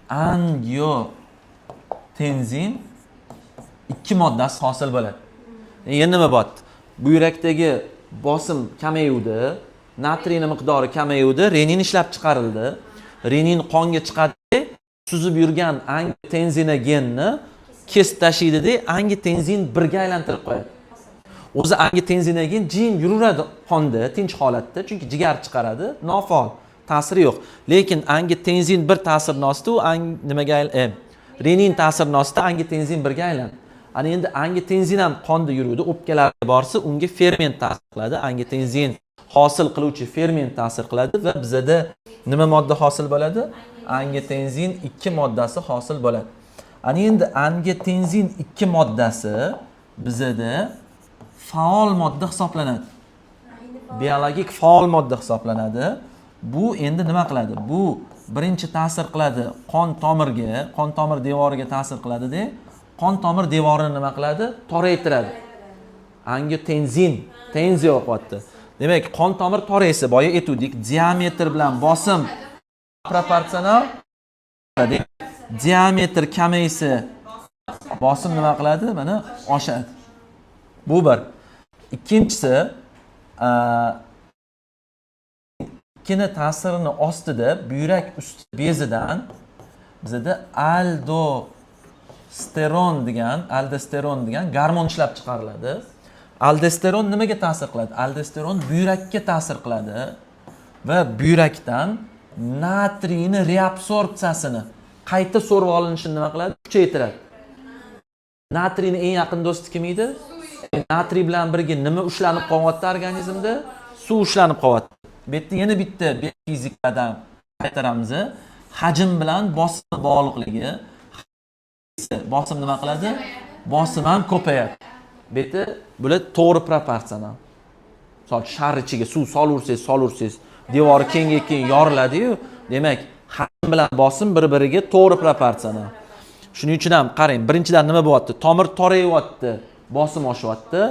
angiotensin 2 moddasi hosil bo'ladi. Endi nima bo'lyapti? Buyrakdagi bosim kamayuvdi, natriyning miqdori kamayuvdi, renin ishlab chiqarildi. Renin qonga chiqadi, suzib yurgan angiotensinogenni kesib tashlaydi-da, angiotensin 1 ga aylantirib qo'yadi. O'zi angiotensinogen jim yuraveradi qonda, tinch holatda, chunki jigar chiqaradi, nofaol, ta'siri yo'q. Lekin angiotensin 1 ta'sirini ostida u nimaga renin ta'sirini ostida angiotensin 1 ga aylanadi. Ana endi angiotensin ham qonda yuradi, o'pkalarga borsa, unga ferment ta'sir qiladi, angiotensin hosil qiluvchi ferment ta'sir qiladi va bizada nima modda hosil bo'ladi? Angiotensin 2 moddasi hosil bo'ladi. Ana endi angiotensin 2 moddasi bizada faol modda hisoblanadi. Biologik faol modda hisoblanadi. Bu endi nima qiladi? Bu birinchi ta'sir qiladi qon tomir devoriga ta'sir qiladi-da. Qon tomir devorini nima qiladi? Toraytiradi. Angiotensin, tenziya o'qyapti. Demak, qon tomir toraysa, boya aytdik, diametr bilan bosim proporsional. Diametr kamaysa, bosim nima qiladi? Mana oshadi. Bu bir. Ikkinchisi, ikkini ta'sirini ostida buyrak usti bezidan bizada aldosteron degan gormon ishlab chiqariladi. Aldosteron nimaga ta'sir qiladi? Aldosteron buyrakka ta'sir qiladi va buyrakdan natriyni reabsorpsiyasini, qayta so'rib olinishini nima qiladi? Kuchaytiradi. Natriyni eng yaqin do'sti kim edi? Natriy bilan birga nima ushlanib qolyapti organizmda? Suv ushlanib qolyapti. Bu yerda yana bitta fizikadan qaytaramiz. Hajm bilan bosim bog'liqligi. Bosim nima qiladi? Bosim ham ko'payadi. Bu yerda bular to'g'ri proporsional. Misol shar ichiga suv solaversangiz, devori keng yoriladi-yu. Demak, hajm bilan bosim bir-biriga to'g'ri proporsional. Shuning uchun ham qarang, birinchidan nima bo'lyapti? Tomir torayapti, bosim oshyapti.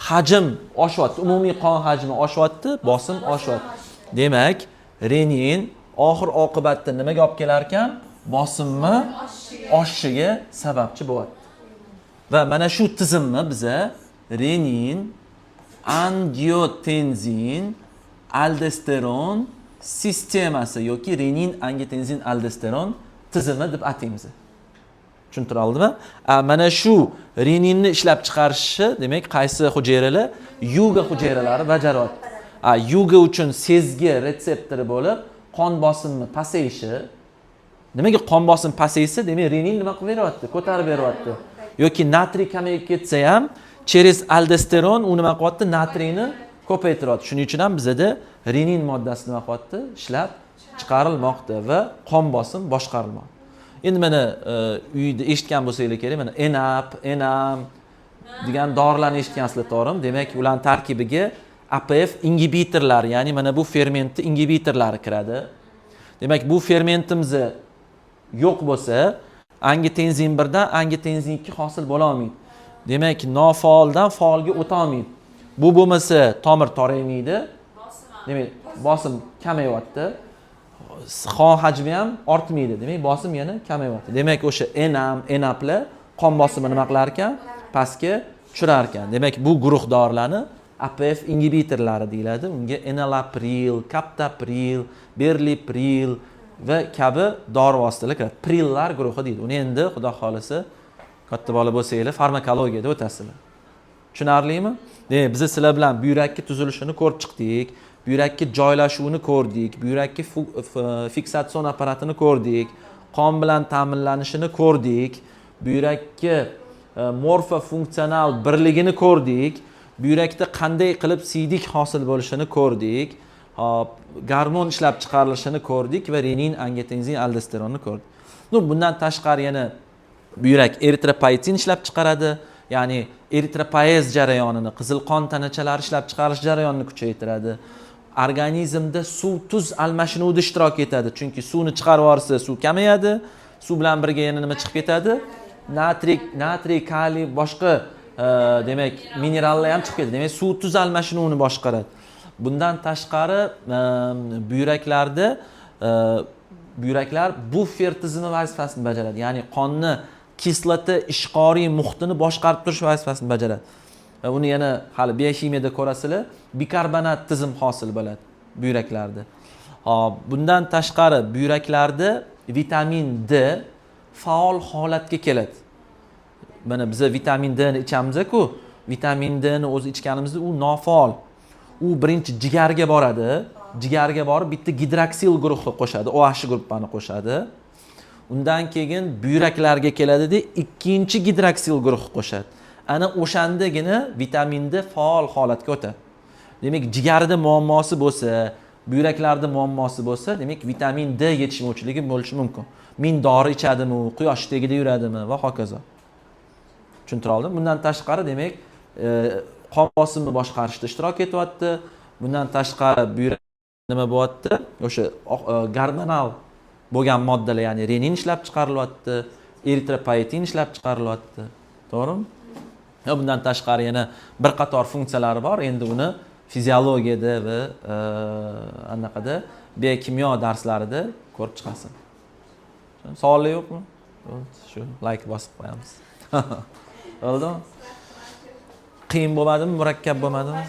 Hajm oshyapti, umumiy qon hajmi oshyapti, bosim oshyapti. Demak, renin oxir oqibatda nimaga olib kelar ekan? Bosimni oshishiga sababchi bo'lyapti. Va mana shu tizimni biza renin, angiotensin, aldosteron sistemasi yoki renin, angiotensin, aldosteron tizimi deb ataymiz. Tushuntira oldimmi? Mana shu reninni ishlab chiqarishi, demak, qaysi hujayralar? Yuga hujayralari bajaryapti. Yuga uchun sezgi retseptori bo'lib, qon bosimi pasayishi. Nimaga qon bosimi pasaysa, demak, renin nima qilib beryapti? Ko'tarib beryapti. Yoki natriy kamayib ketsa ham, cheres aldosteron u nima qilyapti? Natriyni ko'paytiryapti. Shuning uchun ham bizada renin moddasi nima qilyapti? Ishlab chiqarilmoqda va qon bosim boshqarilmoqda. Endi mana uyda eshitgan bo'lsanglar kerak, mana ENAP, ENAM degan dorilarni eshitgansizlar to'g'rimi? Demak, ularning tarkibiga APF ingibitorlar, ya'ni mana bu fermentni ingibitorlari kiradi. Demak, bu fermentimiz yo'q bo'lsa, angiotensin 1 dan angiotensin 2 hosil bo'la olmaydi. Demak, nofaoldan faolga o'ta olmaydi. Bu bo'lmasa, tomir toraymaydi. Demak, bosim kamayyapti. Qon hajmi ham ortmaydi. Demak, bosim yana kamayyapti. Demak, o'sha ENAPlar qon bosimini nima qilar ekan? Pastga tushirar ekan. Demak, bu guruh dorilarni APF ingibitorlari deyiladi. Unga enalapril, captopril, berlipril va kabi dori vositalar kiradi. Prillar guruhi deydi. Uni endi xudo xolisa katta bola bo'lsanglar farmakologiyada o'tasizlar. Tushunarlimi? Demak, biz sizlar bilan buyrakka tuzilishini ko'rib chiqdik. Buyrakka joylashuvini ko'rdik, buyrakka fiksatsion apparatini ko'rdik, qon bilan ta'minlanishini ko'rdik, buyrakka morfofunksional birligini ko'rdik, buyrakda qanday qilib siydik hosil bo'lishini ko'rdik, gormon ishlab chiqarilishini ko'rdik va renin, angiotensin, aldosteronni ko'rdik. Bundan tashqari yana buyrak eritropoetin ishlab chiqaradi, ya'ni eritropoez jarayonini, qizil qon tanachalari ishlab chiqarish jarayonini kuchaytiradi. Organizmda suv tuz almashinuvida ishtirok etadi. Chunki suvni chiqarib yuborsa, suv kamayadi. Suv bilan birga yana nima chiqib ketadi? Natriy, kaliy, boshqa demak, minerallar ham chiqib ketadi. Demak, suv tuz almashinuvini boshqaradi. Bundan tashqari buyraklar buffer tizimi vazifasini bajaradi. Ya'ni qonni kislota ishqoriy muhitini boshqarib turish vazifasini bajaradi. Uni yana hali bioximiyada ko'rasizlar, bikarbonat tizim hosil bo'ladi buyraklarda. Bundan tashqari buyraklarda vitamin D faol holatga keladi. Mana biz vitamin D ni ichamiz-ku, vitamin D ni o'zi ichganimizda u nofaol. U birinchi jigarga boradi, jigarga borib bitta gidroksil guruhni qo'shadi, OH guruhini qo'shadi. Undan keyin buyraklarga keladida ikkinchi gidroksil guruh qo'shadi. Ana o'shandagina vitamin D faol holatga o'tadi. demak jigarda muammosi bo'lsa, buyraklarda muammosi bo'lsa, demak vitamin D yetishmovchiligi bo'lishi mumkin. Min dori ichadimi, quyosh tagida yuradimi va hokazo. Tushuntira oldim. Bundan tashqari demak qon bosimini boshqarishda ishtirok etyapti. Bundan tashqari buyrak nima bo'lyapti? O'sha gormonal bo'lgan moddalar, ya'ni renin ishlab chiqarilyapti, eritropoetin ishlab chiqarilyapti. To'g'rimi? Bundan tashqari yana bir qator funksiyalari bor. Endi uni fiziologiyada va anaqada biokimyo darslarida ko'rib chiqasan. Savollar yo'qmi? Shu like bosib qo'yamiz. Bo'ldimi? Qiyin bo'lmadimi, murakkab bo'lmadimi?